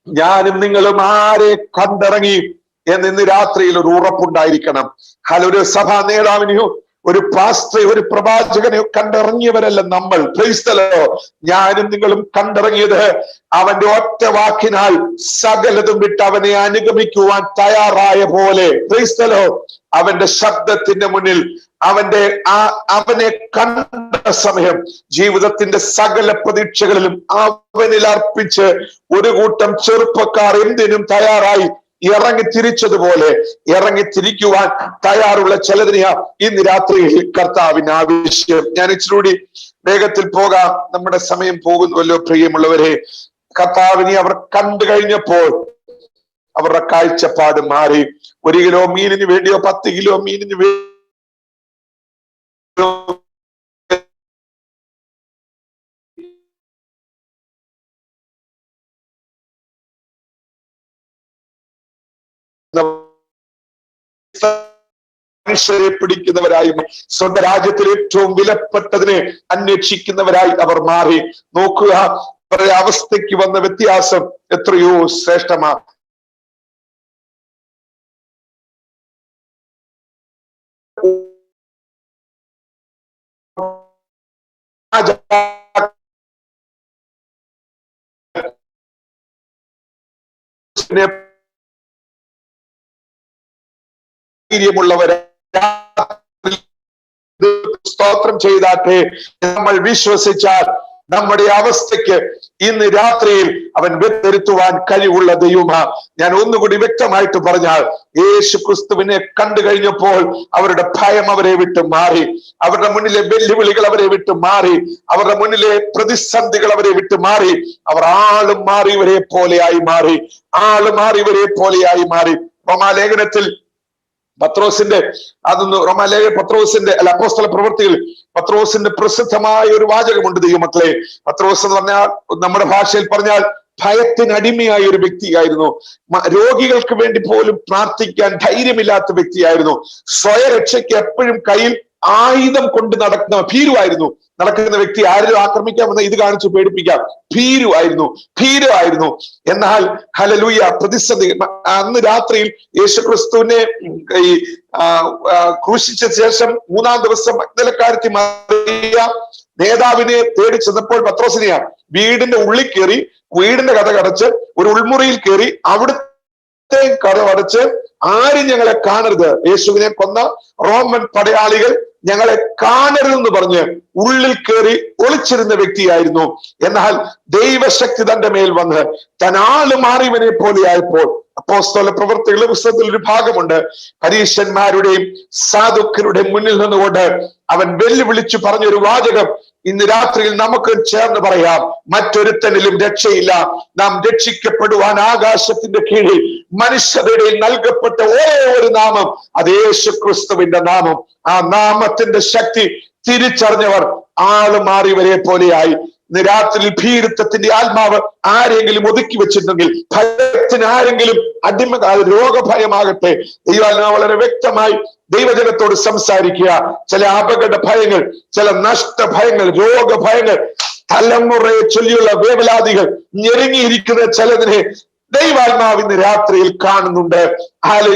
ഞാനും നിങ്ങളും ആരെ കണ്ടിറങ്ങി എന്ന് ഇന്ന് രാത്രിയിൽ ഒരു ഉറപ്പുണ്ടായിരിക്കണം. ഒരു സഭാ നേതാവിനെയോ ഒരു പാസ്റ്ററെ, ഒരു പ്രവാചകനെയോ കണ്ടിറങ്ങിയവരല്ല നമ്മൾ. Price the Lord. ഞാനും നിങ്ങളും കണ്ടിറങ്ങിയത് അവന്റെ ഒറ്റ വാക്കിനാൽ സകലതും വിട്ട് അവനെ അനുഗമിക്കുവാൻ തയ്യാറായ പോലെ. Price the Lord. അവന്റെ ശബ്ദത്തിന്റെ മുന്നിൽ അവനെ കണ്ട സമയം ജീവിതത്തിന്റെ സകല പ്രതീക്ഷകളിലും അവനിൽ അർപ്പിച്ച് ഒരു കൂട്ടം ചെറുപ്പക്കാർ എന്തിനും തയ്യാറായി ഇറങ്ങി തിരിച്ചതുപോലെ ഇറങ്ങിത്തിരിക്കുവാൻ തയ്യാറുള്ള ചിലതിനെയാ ഇന്ന് രാത്രിയിൽ കർത്താവിന് ആവശ്യം. ഞാൻ ഇച്ചിരി വേഗത്തിൽ പോകാം, നമ്മുടെ സമയം പോകുന്നുവല്ലോ പ്രിയമുള്ളവരെ. കർത്താവിനെ അവർ കണ്ടു കഴിഞ്ഞപ്പോൾ അവരുടെ കാഴ്ചപ്പാട് മാറി. 1 കിലോ മീനിന് വേണ്ടിയോ 10 കിലോ മീനിന് വേണ്ടിയോ മനുഷ്യരെ പിടിക്കുന്നവരായി, സ്വന്തം രാജ്യത്തിൽ ഏറ്റവും വിലപ്പെട്ടതിനെ അന്വേഷിക്കുന്നവരായി അവർ മാറി. നോക്കുക, അവരുടെ അവസ്ഥയ്ക്ക് വന്ന വ്യത്യാസം എത്രയോ ശ്രേഷ്ഠമാണ്. ധൈര്യമുള്ളവരെ സ്തോത്രം ചെയ്താട്ടെ. നമ്മൾ വിശ്വസിച്ചാൽ നമ്മുടെ അവസ്ഥയ്ക്ക് ഇന്ന് രാത്രിയിൽ അവൻ വ്യക്തരുത്തുവാൻ കഴിവുള്ള ദൈവമാ. ഞാൻ ഒന്നുകൂടി വ്യക്തമായിട്ട് പറഞ്ഞാൽ, യേശു ക്രിസ്തുവിനെ കണ്ടു കഴിഞ്ഞപ്പോൾ അവരുടെ ഭയം അവരെ വിട്ട് മാറി, അവരുടെ മുന്നിലെ വെല്ലുവിളികൾ അവരെ വിട്ട് മാറി, അവരുടെ മുന്നിലെ പ്രതിസന്ധികൾ അവരെ വിട്ട് മാറി. അവർ ആളും മാറിയവരെ പോലെയായി മാറി, റോമാലേഖനത്തിൽ പത്രോസിന്റെ അപ്പോസ്തല പ്രവൃത്തികൾ പത്രോസിന്റെ പ്രസിദ്ധമായ ഒരു വാചകമുണ്ട് ദൈവമക്കളെ. പത്രോസ് എന്ന് പറഞ്ഞാൽ നമ്മുടെ ഭാഷയിൽ പറഞ്ഞാൽ ഭയത്തിന് അടിമയായ ഒരു വ്യക്തിയായിരുന്നു. രോഗികൾക്ക് വേണ്ടി പോലും പ്രാർത്ഥിക്കാൻ ധൈര്യമില്ലാത്ത വ്യക്തിയായിരുന്നു. സ്വയരക്ഷയ്ക്ക് എപ്പോഴും കയ്യിൽ ആയുധം കൊണ്ട് നടക്കുന്ന വ്യക്തി. ആരും ആക്രമിക്കാമെന്ന് ഇത് കാണിച്ച് പേടിപ്പിക്കാം. ഭീരുവായിരുന്നു. എന്നാൽ ഹല്ലേലൂയ, പ്രതിസന്ധി. അന്ന് രാത്രിയിൽ യേശുക്രിസ്തുവിനെ ഈ ക്രൂശിച്ച ശേഷം 3-ാം ദിവസം മഗ്ദലക്കാരത്തി മറിയ നേതാവിനെ തേടി ചെന്നപ്പോൾ പത്രോസിനെയാണ് വീടിന്റെ ഉള്ളിൽ കയറി, വീടിന്റെ കഥ കടച്ച് ഒരു ഉൾമുറിയിൽ കയറി അവിടുത്തെ കഥ അടച്ച് ആരും ഞങ്ങളെ കാണരുത്, യേശുവിനെ കൊന്ന റോമൻ പടയാളികൾ ഞങ്ങളെ കാണരുതെന്ന് പറഞ്ഞ് ഉള്ളിൽ കയറി ഒളിച്ചിരുന്ന വ്യക്തിയായിരുന്നു. എന്നാൽ ദൈവശക്തി തന്റെ മേൽ വന്ന് തനാള് മാറിയവനെ പോലെയായപ്പോൾ അപ്പോസ്തല പ്രവൃത്തികളുടെ പുസ്തകത്തിൽ ഒരു ഭാഗമുണ്ട്. പരീശന്മാരുടെയും സാധുക്കളുടെയും മുന്നിൽ നിന്നുകൊണ്ട് അവൻ വെല്ലുവിളിച്ചു പറഞ്ഞൊരു വാചകം ഇന്ന് രാത്രിയിൽ നമുക്ക് ചേർന്ന് പറയാം. മറ്റൊരുത്തനിലും രക്ഷയില്ല, നാം രക്ഷിക്കപ്പെടുവാൻ ആകാശത്തിന്റെ കീഴിൽ മനുഷ്യരുടെ നൽകപ്പെട്ട ഒരു നാമം, അത് യേശുക്രിസ്തുവിന്റെ നാമം. ആ നാമത്തിന്റെ ശക്തി തിരിച്ചറിഞ്ഞവർ ആള് മാറിയവരെ പോലെയായി. ഇന്ന് രാത്രി ഭീരുത്വത്തിന്റെ ആത്മാവ് ആരെങ്കിലും ഒതുക്കി വെച്ചിട്ടുണ്ടെങ്കിൽ, ഭയത്തിന് ആരെങ്കിലും രോഗഭയമാകട്ടെ, ദൈവാത്മാവ് വളരെ വ്യക്തമായി ദൈവജനത്തോട് സംസാരിക്കുക. ചില അപകട ഭയങ്ങൾ, ചില നഷ്ടഭയങ്ങൾ, രോഗഭയങ്ങൾ, തലമുറയെ ചൊല്ലിയുള്ള വേവലാതികൾ, ഞെരുങ്ങിയിരിക്കുന്ന ചിലതിനെ ദൈവാത്മാവ് ഇന്ന് രാത്രിയിൽ കാണുന്നുണ്ട്.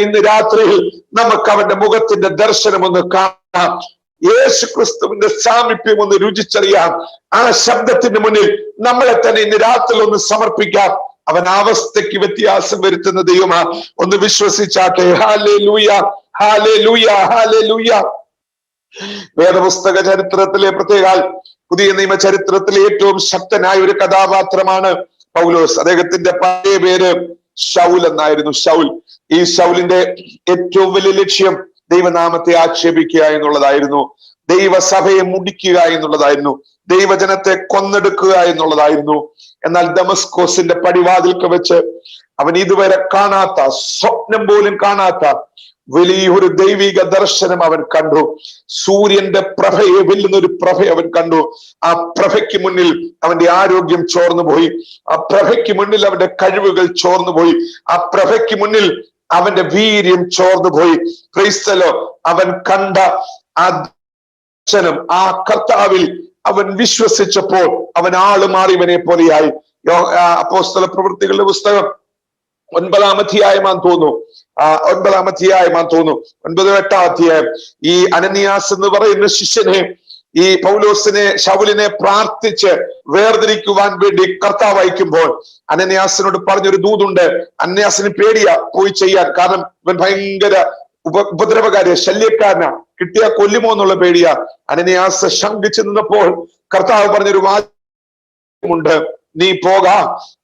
ഇന്ന് രാത്രിയിൽ നമുക്ക് അവന്റെ മുഖത്തിന്റെ ദർശനം ഒന്ന് കാണാം, യേശു ക്രിസ്തുവിന്റെ സാമീപ്യം ഒന്ന് രുചിച്ചറിയാം. ആ ശബ്ദത്തിന്റെ മുന്നിൽ നമ്മളെ തന്നെ ഇന്ന് രാത്രിയിൽ ഒന്ന് സമർപ്പിക്കാം. അവൻ അവസ്ഥയ്ക്ക് വ്യത്യാസം വരുത്തുന്ന ദൈവമാ. ഒന്ന് വിശ്വസിച്ചാട്ടെ. Hallelujah, hallelujah, hallelujah. വേദപുസ്തക ചരിത്രത്തിലെ, പ്രത്യേകാൽ പുതിയ നിയമ ചരിത്രത്തിലെ ഏറ്റവും ശക്തനായ ഒരു കഥാപാത്രമാണ് പൗലോസ്. അദ്ദേഹത്തിന്റെ പഴയ പേര് ശൗൽ എന്നായിരുന്നു. ഈ ശൗലിന്റെ ഏറ്റവും വലിയ ലക്ഷ്യം ദൈവനാമത്തെ ആക്ഷേപിക്കുക എന്നുള്ളതായിരുന്നു, ദൈവസഭയെ മുടിക്കുക എന്നുള്ളതായിരുന്നു, ദൈവജനത്തെ കൊന്നെടുക്കുക എന്നുള്ളതായിരുന്നു. എന്നാൽ ദമസ്കോസിന്റെ പടിവാതിൽക്ക് വെച്ച് അവൻ ഇതുവരെ കാണാത്ത, സ്വപ്നം പോലും കാണാത്ത വലിയൊരു ദൈവിക ദർശനം അവൻ കണ്ടു. സൂര്യന്റെ പ്രഭയെ വെല്ലുന്ന ഒരു പ്രഭ അവൻ കണ്ടു. ആ പ്രഭയ്ക്ക് മുന്നിൽ അവന്റെ ആരോഗ്യം ചോർന്നുപോയി, ആ പ്രഭയ്ക്ക് മുന്നിൽ അവന്റെ കഴിവുകൾ ചോർന്നുപോയി, ആ പ്രഭയ്ക്ക് മുന്നിൽ അവന്റെ വീര്യം ചോർന്നുപോയി. ക്രൈസ്തലോ, അവൻ കണ്ട ആ ദർശനം, ആ കർത്താവിൽ അവൻ വിശ്വസിച്ചപ്പോൾ അവൻ ആള് മാറിയവനെ പോലെയായി. അപ്പോസ്തല പ്രവൃത്തികളുടെ പുസ്തകം 9-ാം അധ്യായമാണെന്ന് തോന്നുന്നു. 9-ാം അധ്യായമാണെന്ന് തോന്നുന്നു, 9-8 അധ്യായം. ഈ അനനിയാസ് എന്ന് പറയുന്ന ശിഷ്യനെ ഈ പൗലോസിനെ, ശൗലിനെ പ്രാർത്ഥിച്ച് വേർതിരിക്കുവാൻ വേണ്ടി കർത്താവ് അയക്കുമ്പോൾ അനന്യാസിനോട് പറഞ്ഞൊരു ദൂതുണ്ട്. അനന്യാസിന് പേടിയാ പോയി ചെയ്യാൻ, കാരണം ഇവൻ ഭയങ്കര ഉപദ്രവകാരിയ, ശല്യക്കാരനാ, കിട്ടിയാ കൊല്ലുമോ എന്നുള്ള പേടിയാ. അനന്യാസ് ശങ്കിച്ചു നിന്നപ്പോൾ കർത്താവ് പറഞ്ഞൊരു വാക്യമുണ്ട്, നീ പോകാ,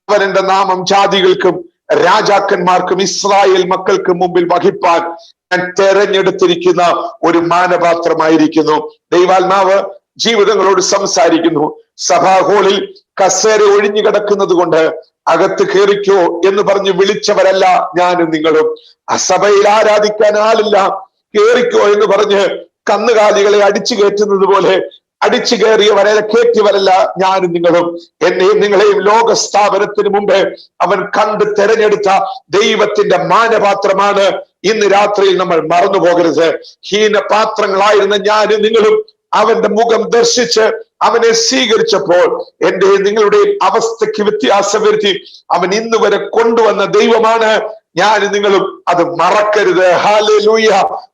അവൻ എന്റെ നാമം ജാതികൾക്കും രാജാക്കന്മാർക്കും ഇസ്രായേൽ മക്കൾക്ക് മുമ്പിൽ വഹിപ്പാൻ ഞാൻ തെരഞ്ഞെടുത്തിരിക്കുന്ന ഒരു മാനപാത്രമായിരിക്കുന്നു. ദൈവാത്മാവ് ജീവിതങ്ങളോട് സംസാരിക്കുന്നു. സഭാ ഹോളിൽ കസേര ഒഴിഞ്ഞു കിടക്കുന്നത് കൊണ്ട് അകത്ത് കയറിക്കോ എന്ന് പറഞ്ഞ് വിളിച്ചവരല്ല ഞാനും നിങ്ങളും. സഭയിൽ ആരാധിക്കാൻ ആളില്ല, കേറിക്കോ എന്ന് പറഞ്ഞ് കന്നുകാലികളെ അടിച്ചു കയറ്റുന്നത് പോലെ അടിച്ചു കയറിയവരെ കയറ്റിയവരല്ല ഞാനും നിങ്ങളും. എന്നെയും നിങ്ങളെയും ലോക സ്ഥാപനത്തിന് മുമ്പ് അവൻ കണ്ട് തെരഞ്ഞെടുത്ത ദൈവത്തിന്റെ മാനപാത്രമാണ്. ഇന്ന് രാത്രിയിൽ നമ്മൾ മറന്നു പോകരുത്. ഹീനപാത്രങ്ങളായിരുന്ന ഞാനും നിങ്ങളും അവന്റെ മുഖം ദർശിച്ച് അവനെ സ്വീകരിച്ചപ്പോൾ എന്റെയും നിങ്ങളുടെയും അവസ്ഥയ്ക്ക് വ്യത്യാസം വരുത്തി അവൻ ഇന്ന് വരെ കൊണ്ടുവന്ന ദൈവമാണ് ഞാനും നിങ്ങളും. അത് മറക്കരുത്. ഹല്ലേലൂയ.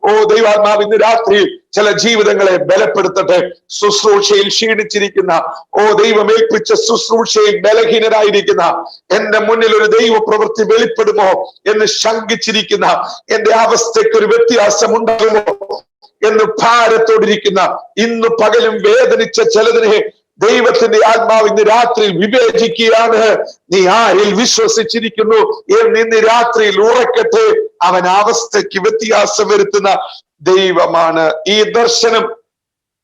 ഓ ദൈവാത്മാവ് ഇന്ന് രാത്രി ചില ജീവിതങ്ങളെ ബലപ്പെടുത്തട്ടെ. ശുശ്രൂഷയിൽ ക്ഷീണിച്ചിരിക്കുന്ന, ഓ ദൈവം ഏൽപ്പിച്ച ശുശ്രൂഷയിൽ ബലഹീനരായിരിക്കുന്ന, എന്റെ മുന്നിൽ ഒരു ദൈവ പ്രവൃത്തി വെളിപ്പെടുമോ എന്ന് ശങ്കിച്ചിരിക്കുന്ന, എന്റെ അവസ്ഥയ്ക്ക് ഒരു വ്യത്യാസം ഉണ്ടാകുമോ എന്ന് ഭാരത്തോടിരിക്കുന്ന, ഇന്ന് പകലും വേദനിച്ച ചിലതിനെ ദൈവത്തിന്റെ ആത്മാവ് ഇന്ന് രാത്രിയിൽ വിവേചിക്കുകയാണ്. നീ ആരിൽ വിശ്വസിച്ചിരിക്കുന്നു എന്ന് ഇന്ന് രാത്രിയിൽ ഉറക്കട്ടെ. അവൻ അവസ്ഥയ്ക്ക് വ്യത്യാസം വരുത്തുന്ന ദൈവമാണ്. ഈ ദർശനം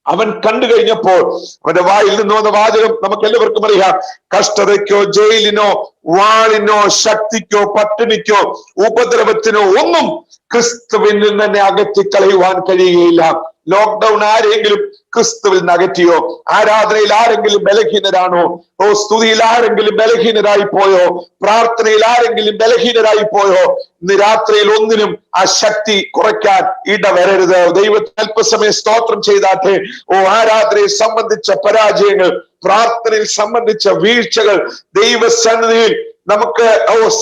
അവൻ കണ്ടു കഴിഞ്ഞപ്പോൾ അവന്റെ വായിൽ നിന്ന് വന്ന വാചകം നമുക്ക് എല്ലാവർക്കും അറിയാം. കഷ്ടതയ്ക്കോ ജയിലിനോ വാളിനോ ശക്തിക്കോ പട്ടിണിക്കോ ഉപദ്രവത്തിനോ ഒന്നും ക്രിസ്തുവിൽ നിന്ന് തന്നെ അകറ്റിക്കളയുവാൻ കഴിയുകയില്ല. ലോക്ക്ഡൌൺ ആരെങ്കിലും ക്രിസ്തുവിൽ നിന്ന് അകറ്റിയോ? ആരാധനയിൽ ആരെങ്കിലും ബലഹീനരാണോ? ഓ സ്തുതിയിൽ ആരെങ്കിലും ബലഹീനരായി പോയോ? പ്രാർത്ഥനയിൽ ആരെങ്കിലും ബലഹീനരായി പോയോ? ഇന്ന് രാത്രിയിൽ ഒന്നിനും ആ ശക്തി കുറയ്ക്കാൻ ഇടവരരുത്. ദൈവത്തിന് അല്പസമയം സ്തോത്രം ചെയ്താട്ടെ. ഓ ആരാധനയെ സംബന്ധിച്ച പരാജയങ്ങൾ, പ്രാർത്ഥനയിൽ സംബന്ധിച്ച വീഴ്ചകൾ, ദൈവസന്നിധിയിൽ നമുക്ക്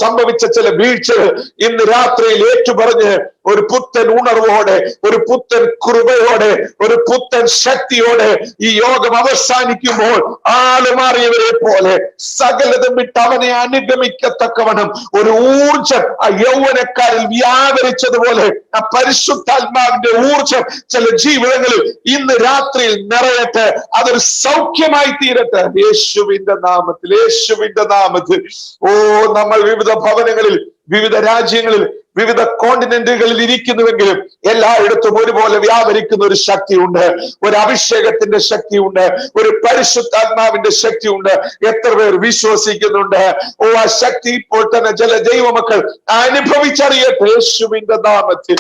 സംഭവിച്ച ചില വീഴ്ചകൾ ഇന്ന് രാത്രിയിൽ ഏറ്റുപറഞ്ഞ് ഒരു പുത്തൻ ഉണർവോടെ, ഒരു പുത്തൻ കൃപയോടെ, ഒരു പുത്തൻ ശക്തിയോടെ ഈ യോഗം അവസാനിക്കുമ്പോൾ ആള് മാറിയവരെ പോലെ സകലതും വിട്ട് അവനെ അനുഗമിക്കത്തക്കവണ്ണം ഒരു ഊർജം ആ യൗവനക്കാരിൽ വ്യാപരിച്ചതുപോലെ ആ പരിശുദ്ധാത്മാവിന്റെ ഊർജം ചില ജീവിതങ്ങളിൽ ഇന്ന് രാത്രിയിൽ നിറയട്ടെ. അതൊരു സൗഖ്യമായി തീരട്ടെ യേശുവിന്റെ നാമത്തിൽ, യേശുവിന്റെ നാമത്തിൽ. ഓ നമ്മൾ വിവിധ ഭവനങ്ങളിൽ, വിവിധ രാജ്യങ്ങളിൽ, വിവിധ കോണ്ടിനെന്റുകളിൽ ഇരിക്കുന്നുവെങ്കിലും എല്ലായിടത്തും ഒരുപോലെ വ്യാപരിക്കുന്ന ഒരു ശക്തിയുണ്ട്, ഒരു അഭിഷേകത്തിന്റെ ശക്തിയുണ്ട്, ഒരു പരിശുദ്ധാത്മാവിന്റെ ശക്തിയുണ്ട്. എത്ര പേർ വിശ്വസിക്കുന്നുണ്ട്? ഓ ആ ശക്തി ഇപ്പോൾ തന്നെ ചില ദൈവമക്കൾ അനുഭവിച്ചറിയട്ടെ യേശുവിന്റെ നാമത്തിൽ.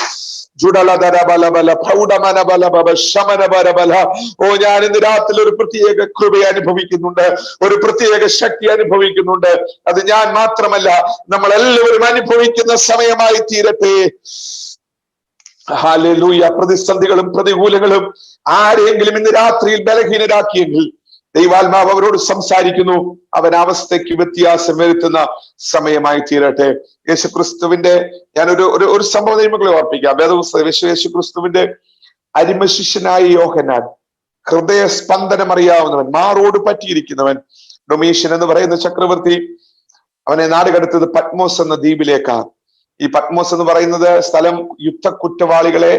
ഓ ഞാൻ ഇന്ന് രാത്രി ഒരു പ്രത്യേക കൃപ അനുഭവിക്കുന്നുണ്ട്, ഒരു പ്രത്യേക ശക്തി അനുഭവിക്കുന്നുണ്ട്. അത് ഞാൻ മാത്രമല്ല, നമ്മൾ എല്ലാവരും അനുഭവിക്കുന്ന സമയമായി തീരട്ടെ. ഹല്ലേലൂയ. പ്രതിസന്ധികളും പ്രതികൂലങ്ങളും ആരെങ്കിലും ഇന്ന് രാത്രിയിൽ ബലഹീനരാക്കിയെങ്കിൽ ദൈവാത്മാവ് അവരോട് സംസാരിക്കുന്നു. അവൻ അവസ്ഥയ്ക്ക് വ്യത്യാസം വരുത്തുന്ന സമയമായി തീരട്ടെ. യേശുക്രിസ്തുവിന്റെ ഞാനൊരു സംഭവം ദൈവങ്ങളെ ഓർപ്പിക്കാം. വേദപുസ്തകം യേശുക്രിസ്തുവിന്റെ അരിമശിഷ്യനായ യോഹന്നാൻ, ഹൃദയ സ്പന്ദനം അറിയാവുന്നവൻ, മാറോട് പറ്റിയിരിക്കുന്നവൻ, ഡൊമീഷ്യൻ എന്ന് പറയുന്ന ചക്രവർത്തി അവനെ നാടുകടത്തത് പത്മോസ് എന്ന ദ്വീപിലേക്കാണ്. ഈ പത്മോസ് എന്ന് പറയുന്നത് സ്ഥലം യുദ്ധ കുറ്റവാളികളെ,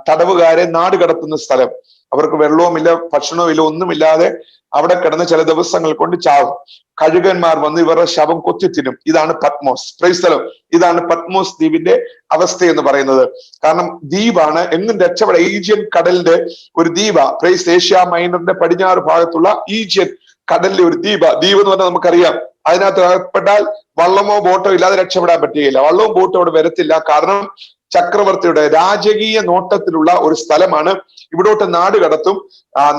തടവുകാരെ നാടുകടത്തുന്ന സ്ഥലം. അവർക്ക് വെള്ളവുമില്ല, ഭക്ഷണവും ഇല്ല, ഒന്നുമില്ലാതെ അവിടെ കിടന്ന് ചില ദിവസങ്ങൾ കൊണ്ട് ചാവും. കഴുകന്മാർ വന്ന് ഇവരുടെ ശവം കൊത്തിത്തിനും. ഇതാണ് പത്മോസ്. Price the Lord. ഇതാണ് പത്മോസ് ദ്വീപിന്റെ അവസ്ഥ എന്ന് പറയുന്നത്. കാരണം ദ്വീപാണ്, എങ്ങും രക്ഷപ്പെടാം. ഈജിയൻ കടലിന്റെ ഒരു ദ്വീപ. പ്രൈസ് ഏഷ്യ മൈനറിന്റെ പടിഞ്ഞാറ് ഭാഗത്തുള്ള ഈജിയൻ കടലിലെ ഒരു ദ്വീപ് എന്ന് പറഞ്ഞാൽ നമുക്കറിയാം. അതിനകത്ത് അകപ്പെട്ടാൽ വള്ളമോ ബോട്ടോ ഇല്ലാതെ രക്ഷപ്പെടാൻ പറ്റുകയില്ല. വള്ളവും ബോട്ടോ അവിടെ വരത്തില്ല. കാരണം ചക്രവർത്തിയുടെ രാജകീയ നോട്ടത്തിലുള്ള ഒരു സ്ഥലമാണ്. ഇവിടോട്ട് നാട് കടത്തും.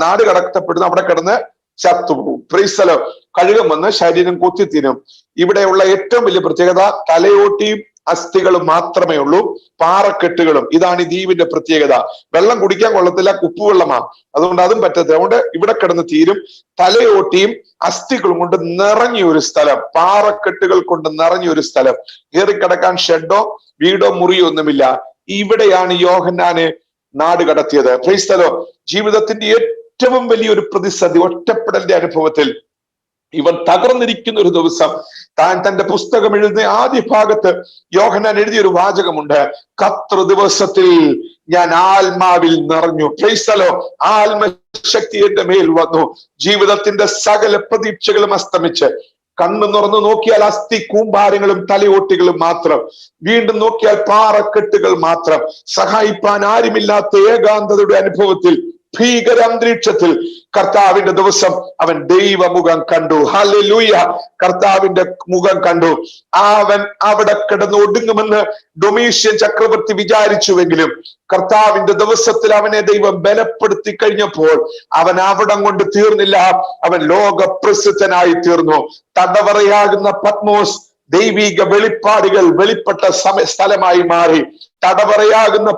നാട് കടത്തപ്പെടുന്ന അവിടെ കിടന്ന് ചത്തുപോകും. Price the Lord. കഴുകം വന്ന് ശരീരം കുത്തിത്തിനും. ഇവിടെയുള്ള ഏറ്റവും വലിയ പ്രത്യേകത തലയോട്ടിയും അസ്ഥികളും മാത്രമേ ഉള്ളൂ, പാറക്കെട്ടുകളും. ഇതാണ് ഈ ദ്വീപിന്റെ പ്രത്യേകത. വെള്ളം കുടിക്കാൻ കൊള്ളത്തില്ല, ഉപ്പുവെള്ളമാണ്, അതുകൊണ്ട് അതും പറ്റത്തില്ല. അതുകൊണ്ട് ഇവിടെ കിടന്ന് തീരും. തലയോട്ടിയും അസ്ഥികളും കൊണ്ട് നിറഞ്ഞ ഒരു സ്ഥലം, പാറക്കെട്ടുകൾ കൊണ്ട് നിറഞ്ഞ ഒരു സ്ഥലം. കയറിക്കിടക്കാൻ ഷെഡോ വീടോ മുറിയോ ഒന്നുമില്ല. ഇവിടെയാണ് യോഹന്നാനെ നാട് കടത്തിയത്. Price the Lord. ജീവിതത്തിന്റെ ഏറ്റവും വലിയൊരു പ്രതിസന്ധി, ഒറ്റപ്പെടലിന്റെ അനുഭവത്തിൽ ഇവൻ തകർന്നിരിക്കുന്ന ഒരു ദിവസം താൻ തന്റെ പുസ്തകം എഴുതുന്ന ആദ്യ ഭാഗത്ത് യോഹന്നാൻ എഴുതിയൊരു വാചകമുണ്ട്: കർത്തൃ ദിവസത്തിൽ ഞാൻ ആത്മാവിൽ നിറഞ്ഞു. Price the Lord. ആത്മശക്തി എന്റെ മേൽ വന്നു. ജീവിതത്തിന്റെ സകല പ്രതീക്ഷകളും അസ്തമിച്ച് കണ്ണു തുറന്നു നോക്കിയാൽ അസ്ഥി കൂമ്പാരങ്ങളും തലയോട്ടികളും മാത്രം. വീണ്ടും നോക്കിയാൽ പാറക്കെട്ടുകൾ മാത്രം. സഹായിപ്പാൻ ആരുമില്ലാത്ത ഏകാന്തതയുടെ അനുഭവത്തിൽ, ഭീകര അന്തരീക്ഷത്തിൽ കർത്താവിന്റെ ദിവസം അവൻ ദൈവമുഖം കണ്ടു. ഹല്ലേലൂയ. കർത്താവിന്റെ മുഖം കണ്ടു. അവൻ അവിടെ കിടന്ന് ഒടുങ്ങുമെന്ന് ഡൊമീഷ്യൻ ചക്രവർത്തി വിചാരിച്ചുവെങ്കിലും കർത്താവിന്റെ ദിവസത്തിൽ അവനെ ദൈവം ബലപ്പെടുത്തി കഴിഞ്ഞപ്പോൾ അവൻ അവിടം കൊണ്ട് തീർന്നില്ല. അവൻ ലോകപ്രസിദ്ധനായി തീർന്നു. തടവറയാകുന്ന പത്മോസ് ദൈവിക വെളിപ്പാടുകൾ വെളിപ്പെട്ട സ്ഥലമായി മാറി. തടവറയാകുന്ന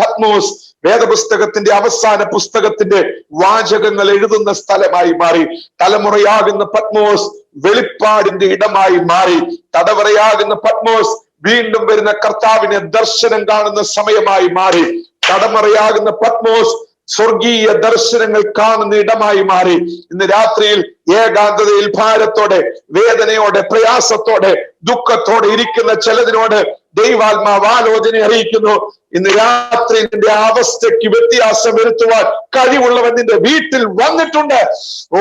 പത്മോസ് വേദപുസ്തകത്തിന്റെ അവസാന പുസ്തകത്തിന്റെ വാചകങ്ങൾ എഴുതുന്ന സ്ഥലമായി മാറി. തലമുറയാകുന്ന പത്മോസ് വെളിപ്പാടിന്റെ ഇടമായി മാറി. തടവറയാകുന്ന പത്മോസ് വീണ്ടും വരുന്ന കർത്താവിനെ ദർശനം കാണുന്ന സമയമായി മാറി. തടവറയാകുന്ന പത്മോസ് സ്വർഗീയ ദർശനങ്ങൾ കാണുന്ന ഇടമായി മാറി. ഇന്ന് രാത്രിയിൽ ഏകാന്തതയിൽ ഭാരത്തോടെ, വേദനയോടെ, പ്രയാസത്തോടെ, ദുഃഖത്തോടെ ഇരിക്കുന്ന ചിലതിനോട് ദൈവാത്മാവ് ആലോചന അറിയിക്കുന്നു. ഇന്ന് രാത്രി നിന്റെ അവസ്ഥയ്ക്ക് വ്യത്യാസം വരുത്തുവാൻ കഴിവുള്ളവൻ നിന്റെ വീട്ടിൽ വന്നിട്ടുണ്ട്. ഓ,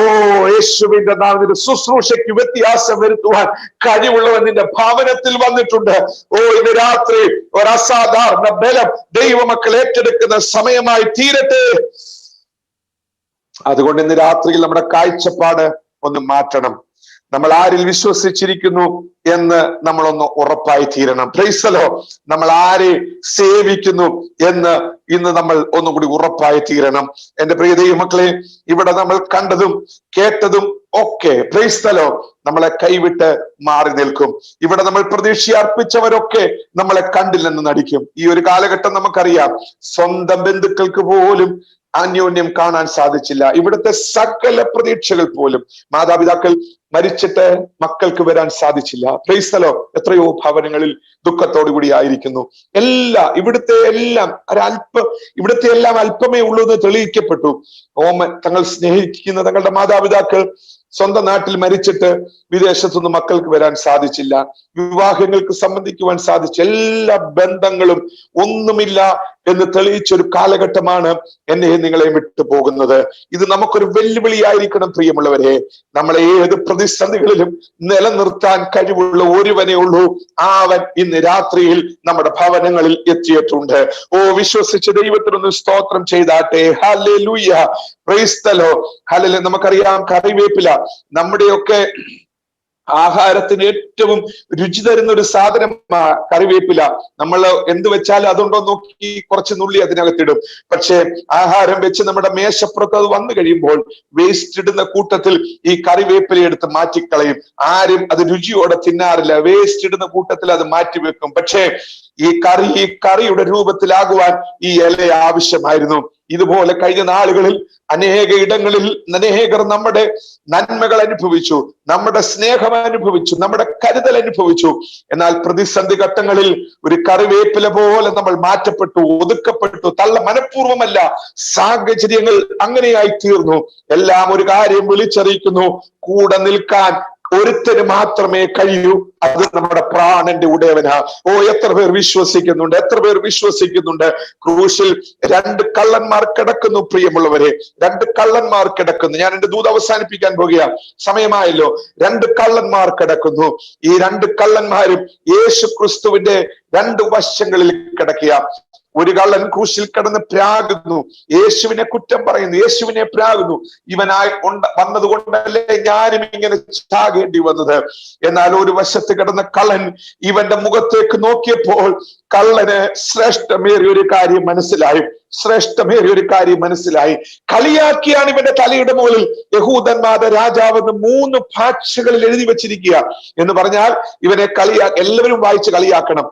യേശുവിന്റെ നാമത്തിൽ ശുശ്രൂഷയ്ക്ക് വ്യത്യാസം വരുത്തുവാൻ കഴിവുള്ളവൻ നിന്റെ ഭവനത്തിൽ വന്നിട്ടുണ്ട്. ഓ, ഇന്ന് രാത്രി ഒരു അസാധാരണ ബലം ദൈവമക്കൾ ഏറ്റെടുക്കുന്ന സമയമായി തീരട്ടെ. അതുകൊണ്ട് ഇന്ന് രാത്രിയിൽ നമ്മുടെ കാഴ്ചപ്പാട് ഒന്ന് മാറ്റണം. നമ്മൾ ആരിൽ വിശ്വസിച്ചിരിക്കുന്നു എന്ന് നമ്മളൊന്ന് ഉറപ്പായി തീരണം. Price the Lord. നമ്മൾ ആരെ സേവിക്കുന്നു എന്ന് ഇന്ന് നമ്മൾ ഒന്നുകൂടി ഉറപ്പായി തീരണം. എന്റെ പ്രിയ ദൈവമക്കളെ, ഇവിടെ നമ്മൾ കണ്ടതും കേട്ടതും ഒക്കെ പ്രൈസ് ദി ലോർഡ് നമ്മളെ കൈവിട്ട് മാറി നിൽക്കും. ഇവിടെ നമ്മൾ പ്രതീക്ഷ അർപ്പിച്ചവരൊക്കെ നമ്മളെ കണ്ടില്ലെന്ന് നടിക്കും. ഈ ഒരു കാലഘട്ടം നമുക്കറിയാം. സ്വന്തം ബന്ധുക്കൾക്ക് പോലും അന്യോന്യം കാണാൻ സാധിച്ചില്ല. ഇവിടുത്തെ സകല പ്രതീക്ഷകൾ പോലും, മാതാപിതാക്കൾ മരിച്ചിട്ട് മക്കൾക്ക് വരാൻ സാധിച്ചില്ല. Price the Lord. എത്രയോ ഭവനങ്ങളിൽ ദുഃഖത്തോടു കൂടി ആയിരിക്കുന്നു. ഇവിടുത്തെ എല്ലാം അല്പമേ ഉള്ളൂ എന്ന് തെളിയിക്കപ്പെട്ടു. തങ്ങൾ സ്നേഹിക്കുന്ന തങ്ങളുടെ മാതാപിതാക്കൾ സ്വന്തം നാട്ടിൽ മരിച്ചിട്ട് വിദേശത്തുനിന്ന് മക്കൾക്ക് വരാൻ സാധിച്ചില്ല. വിവാഹങ്ങൾക്ക് സംബന്ധിക്കുവാൻ സാധിച്ച എല്ലാ ബന്ധങ്ങളും ഒന്നുമില്ല എന്ന് തെളിയിച്ചൊരു കാലഘട്ടമാണ് എന്നെയും നിങ്ങളെയും വിട്ടു പോകുന്നത്. ഇത് നമുക്കൊരു വെല്ലുവിളിയായിരിക്കണം പ്രിയമുള്ളവരെ. നമ്മളെ ഏത് പ്രതിസന്ധികളിലും നിലനിർത്താൻ കഴിവുള്ള ഒരുവനേ ഉള്ളൂ. അവൻ ഇന്ന് രാത്രിയിൽ നമ്മുടെ ഭവനങ്ങളിൽ എത്തിയിട്ടുണ്ട്. ഓ, വിശ്വസിച്ച് ദൈവത്തിനൊന്ന് സ്തോത്രം ചെയ്താട്ടെ. Hallelujah. Praise the lord. Hallelujah. നമുക്കറിയാം, കറിവേപ്പില നമ്മുടെയൊക്കെ ആഹാരത്തിന് ഏറ്റവും രുചി തരുന്ന ഒരു സാധനമാണ് കറിവേപ്പില. നമ്മൾ എന്ത് വെച്ചാലും അതുണ്ടോ നോക്കി കുറച്ച് നുള്ളി അതിനകത്തിടും. പക്ഷെ ആഹാരം വെച്ച് നമ്മുടെ മേശപ്പുറത്ത് അത് വന്നു കഴിയുമ്പോൾ വേസ്റ്റ് ഇടുന്ന കൂട്ടത്തിൽ ഈ കറിവേപ്പില എടുത്ത് മാറ്റിക്കളയും. ആരും അത് രുചിയോടെ തിന്നാറില്ല. വേസ്റ്റ് ഇടുന്ന കൂട്ടത്തിൽ അത് മാറ്റിവെക്കും. പക്ഷേ ഈ കറിയുടെ രൂപത്തിലാകുവാൻ ഈ ഇല ആവശ്യമായിരുന്നു. ഇതുപോലെ കഴിഞ്ഞ നാളുകളിൽ അനേക ഇടങ്ങളിൽ അനേകർ നമ്മുടെ നന്മകൾ അനുഭവിച്ചു, നമ്മുടെ സ്നേഹം അനുഭവിച്ചു, നമ്മുടെ കരുതൽ അനുഭവിച്ചു. എന്നാൽ പ്രതിസന്ധി ഘട്ടങ്ങളിൽ ഒരു കറിവേപ്പില പോലെ നമ്മൾ മാറ്റപ്പെട്ടു, ഒതുക്കപ്പെട്ടു. മനഃപൂർവ്വമല്ല, സാഹചര്യങ്ങൾ അങ്ങനെയായി തീർന്നു. എല്ലാം ഒരു കാര്യം വിളിച്ചറിയിക്കുന്നു: കൂടെ നിൽക്കാൻ ഒരുത്തന് മാത്രമേ കഴിയൂ. അത് നമ്മുടെ പ്രാണന്റെ ഉടയവനാ. ഓ, എത്ര പേർ വിശ്വസിക്കുന്നുണ്ട്, എത്ര പേർ വിശ്വസിക്കുന്നുണ്ട്. ക്രൂശിൽ 2 കള്ളന്മാർ കിടക്കുന്നു പ്രിയമുള്ളവരെ. 2 കള്ളന്മാർ കിടക്കുന്നു. ഞാൻ എന്റെ ദൂത് അവസാനിപ്പിക്കാൻ പോകുക, സമയമായല്ലോ. 2 കള്ളന്മാർ കിടക്കുന്നു. ഈ 2 കള്ളന്മാരും യേശു ക്രിസ്തുവിന്റെ 2 വശങ്ങളിൽ കിടക്കുക. ഒരു കള്ളൻ ക്രൂശിൽ കിടന്ന് പ്രാകുന്നു, യേശുവിനെ കുറ്റം പറയുന്നു, യേശുവിനെ പ്രാകുന്നു. ഇവനായി വന്നത് കൊണ്ടല്ലേ ഞാനും ഇങ്ങനെ ചാകേണ്ടി വന്നത്. എന്നാൽ ഒരു വശത്ത് കിടന്ന കള്ളൻ ഇവന്റെ മുഖത്തേക്ക് നോക്കിയപ്പോൾ കള്ളന് ശ്രേഷ്ഠമേറിയ ഒരു കാര്യം മനസ്സിലായി. കളിയാക്കിയാണ് ഇവന്റെ തലയുടെ മുകളിൽ യഹൂദന്മാരുടെ രാജാവെന്ന് 3 ഭാഷകളിൽ എഴുതി വെച്ചിരിക്കുക എന്ന് പറഞ്ഞാൽ ഇവനെ എല്ലാവരും വായിച്ച് കളിയാക്കണം.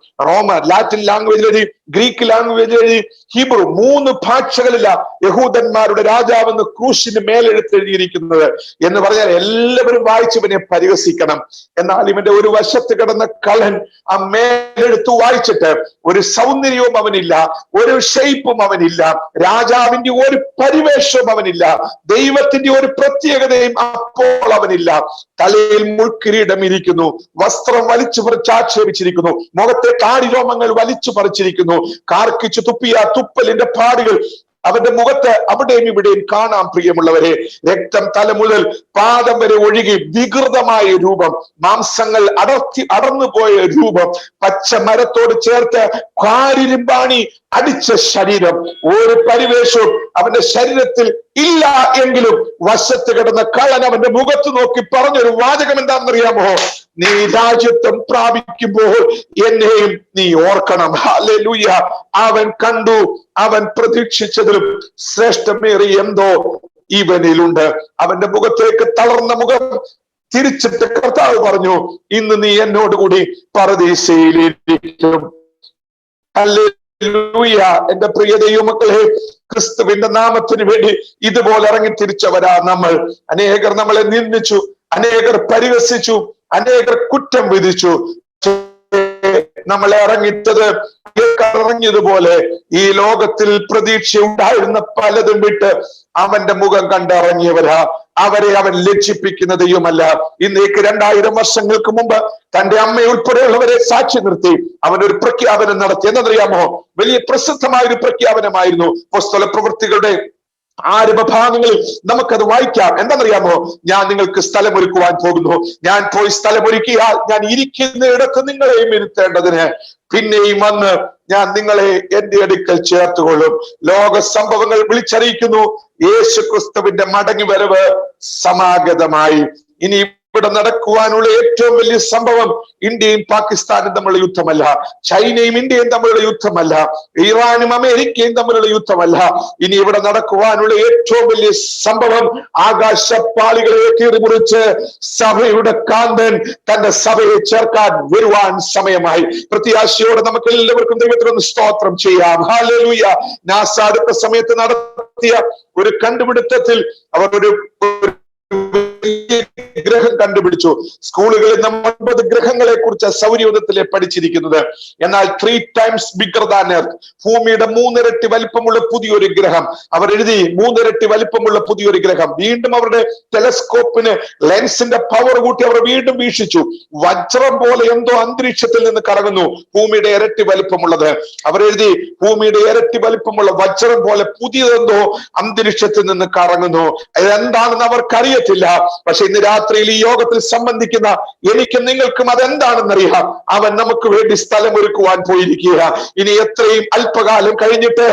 ലാറ്റിൻ ലാംഗ്വേജിൽ എഴുതി, ഗ്രീക്ക് ലാംഗ്വേജിൽ എഴുതി, ഹീബ്രു 3 ഭാഷകളില യഹൂദന്മാരുടെ രാജാവെന്ന് ക്രൂശിന് മേലെഴുത്തെഴുതിയിരിക്കുന്നത് എന്ന് പറഞ്ഞാൽ എല്ലാവരും വായിച്ച് ഇവനെ പരിഹസിക്കണം. എന്നാൽ ഇവന്റെ ഒരു വശത്ത് കിടന്ന കള്ളൻ ആ മേലെഴുത്ത് വായിച്ചിട്ട് ഒരു സൗന്ദര്യവും അവനില്ല, ഒരു ഷേപ്പും അവനില്ല, രാജാവിന്റെ ഒരു പരിവേഷവും അവനില്ല, ദൈവത്തിന്റെ ഒരു പ്രത്യേകതയും അപ്പോൾ അവനില്ല. തലയിൽ മുൾക്കിരീടം ഇരിക്കുന്നു, വസ്ത്രം വലിച്ചു പറിച്ച് ആക്ഷേപിച്ചിരിക്കുന്നു, മുഖത്തെ താടിരോമങ്ങൾ വലിച്ചു പറിച്ചിരിക്കുന്നു, കാർക്കിച്ചു തുപ്പിയ തുപ്പലിന്റെ പാടുകൾ അവന്റെ മുഖത്ത് അവിടെയും ഇവിടെയും കാണാം. പ്രിയമുള്ളവരെ, രക്തം തല മുതൽ പാദം വരെ ഒഴുകി വികൃതമായ രൂപം, മാംസങ്ങൾ അടർന്നുപോയ രൂപം, പച്ച മരത്തോട് ചേർത്ത് കാരിരുമ്പാണി അടിച്ച ശരീരം, ഒരു പരിവേഷവും അവന്റെ ശരീരത്തിൽ ഇല്ല. എങ്കിലും വശത്ത് കിടന്ന കള്ളൻ അവന്റെ മുഖത്ത് നോക്കി പറഞ്ഞൊരു വാചകം എന്താണെന്നറിയാമോ? നീ രാജ്യത്വം പ്രാപിക്കുമ്പോൾ എന്നെയും നീ ഓർക്കണം. ഹല്ലേലൂയ. അവൻ കണ്ടു, അവൻ പ്രതീക്ഷിച്ചതിലും ശ്രേഷ്ഠമേറിയ എന്തോ ഇവനിലുണ്ട്. അവന്റെ മുഖത്തേക്ക് തളർന്ന മുഖം തിരിച്ചിട്ട് കർത്താവ് പറഞ്ഞു, ഇന്ന് നീ എന്നോടുകൂടി പരദീസയിലിരിക്കും. ഹല്ലേലൂയ. എന്റെ പ്രിയ ദൈവമക്കളെ, ക്രിസ്തുവിന്റെ നാമത്തിന് വേണ്ടി ഇതുപോലെ ഇറങ്ങി തിരിച്ചവരാ നമ്മൾ. അനേകർ നമ്മളെ നിന്ദിച്ചു, അനേകർ പരിഹസിച്ചു, അനേകർ കുറ്റം വിധിച്ചു. നമ്മളെ ഇറങ്ങിയതുപോലെ ഈ ലോകത്തിൽ പ്രതീക്ഷ ഉണ്ടായിരുന്ന പലതും വിട്ട് അവന്റെ മുഖം കണ്ടിറങ്ങിയവരാ. അവരെ അവൻ ലജ്ജിപ്പിക്കുന്ന ദൈവമല്ല. ഇന്നേക്ക് 2000 വർഷങ്ങൾക്ക് മുമ്പ് തന്റെ അമ്മയുൾപ്പെടെയുള്ളവരെ സാക്ഷി നിർത്തി അവനൊരു പ്രഖ്യാപനം നടത്തി. എന്നറിയാമോ? വലിയ പ്രസിദ്ധമായ ഒരു പ്രഖ്യാപനമായിരുന്നു. അപ്പോസ്തല പ്രവൃത്തികളുടെ ആരംഭഭാഗങ്ങളിൽ നമുക്കത് വായിക്കാം. എന്താണെന്നറിയാമോ? ഞാൻ നിങ്ങൾക്ക് സ്ഥലമൊരുക്കുവാൻ പോകുന്നു. ഞാൻ പോയി സ്ഥലമൊരുക്കിയാൽ ഞാൻ ഇരിക്കുന്ന ഇടത്ത് നിങ്ങളെയും ഇരുത്തേണ്ടതിന് പിന്നെയും വന്ന് ഞാൻ നിങ്ങളെ എന്റെ അടുക്കൽ ചേർത്തുകൊള്ളും. ലോക സംഭവങ്ങൾ വിളിച്ചറിയിക്കുന്നു, യേശു ക്രിസ്തുവിന്റെ മടങ്ങി വരവ് സമാഗതമായി. ഇനി ഇവിടെ നടക്കുവാനുള്ള ഏറ്റവും വലിയ സംഭവം ഇന്ത്യയും പാകിസ്ഥാനും തമ്മിലുള്ള യുദ്ധമല്ല, ചൈനയും ഇന്ത്യയും തമ്മിലുള്ള യുദ്ധമല്ല, ഇറാനും അമേരിക്കയും തമ്മിലുള്ള യുദ്ധമല്ല. ഇനി ഇവിടെ നടക്കുവാനുള്ള ഏറ്റവും വലിയ സംഭവം ആകാശപ്പാളികളെ കീറിമുറിച്ച് സഭയുടെ കാന്തൻ തന്റെ സഭയെ ചേർക്കാൻ വരുവാൻ സമയമായി. പ്രത്യാശയോടെ നമുക്ക് എല്ലാവർക്കും ദൈവത്തിനൊന്ന് സ്തോത്രം ചെയ്യാം. ഹല്ലേലൂയ. നാസ അടുത്ത സമയത്ത് നടത്തിയ ഒരു കണ്ടുപിടുത്തത്തിൽ അവർ ഒരു ഗ്രഹം കണ്ടുപിടിച്ചു. സ്കൂളുകളിൽ നമ്മൾ 9 ഗ്രഹങ്ങളെ കുറിച്ച് സൗരയൂഥത്തിലെ പഠിച്ചിരിക്കുന്നത്. എന്നാൽ 3 times bigger than Earth, ഭൂമിയുടെ 3 ഇരട്ടി വലിപ്പമുള്ള പുതിയൊരു ഗ്രഹം അവർ എഴുതി. 3 ഇരട്ടി വലിപ്പമുള്ള പുതിയൊരു ഗ്രഹം. വീണ്ടും അവരുടെ ടെലസ്കോപ്പിന് ലെൻസിന്റെ പവർ കൂട്ടി അവർ വീണ്ടും വീക്ഷിച്ചു. വജ്രം പോലെ എന്തോ അന്തരീക്ഷത്തിൽ നിന്ന് കറങ്ങുന്നു, ഭൂമിയുടെ ഇരട്ടി വലിപ്പമുള്ളത്. അവർ എഴുതി, ഭൂമിയുടെ ഇരട്ടി വലിപ്പമുള്ള വജ്രം പോലെ പുതിയതെന്തോ അന്തരീക്ഷത്തിൽ നിന്ന് കറങ്ങുന്നു. അതെന്താണെന്ന് അവർക്കറിയത്തില്ല. പക്ഷെ ഇന്ന് രാത്രിയിൽ ഈ യോഗത്തിൽ സംബന്ധിക്കുന്ന എനിക്കും നിങ്ങൾക്കും അതെന്താണെന്നറിയാം. അവൻ നമുക്ക് വേണ്ടി സ്ഥലമൊരുക്കുവാൻ പോയിരിക്കുക. ഇനി എത്രയും അല്പകാലം കഴിഞ്ഞിട്ട്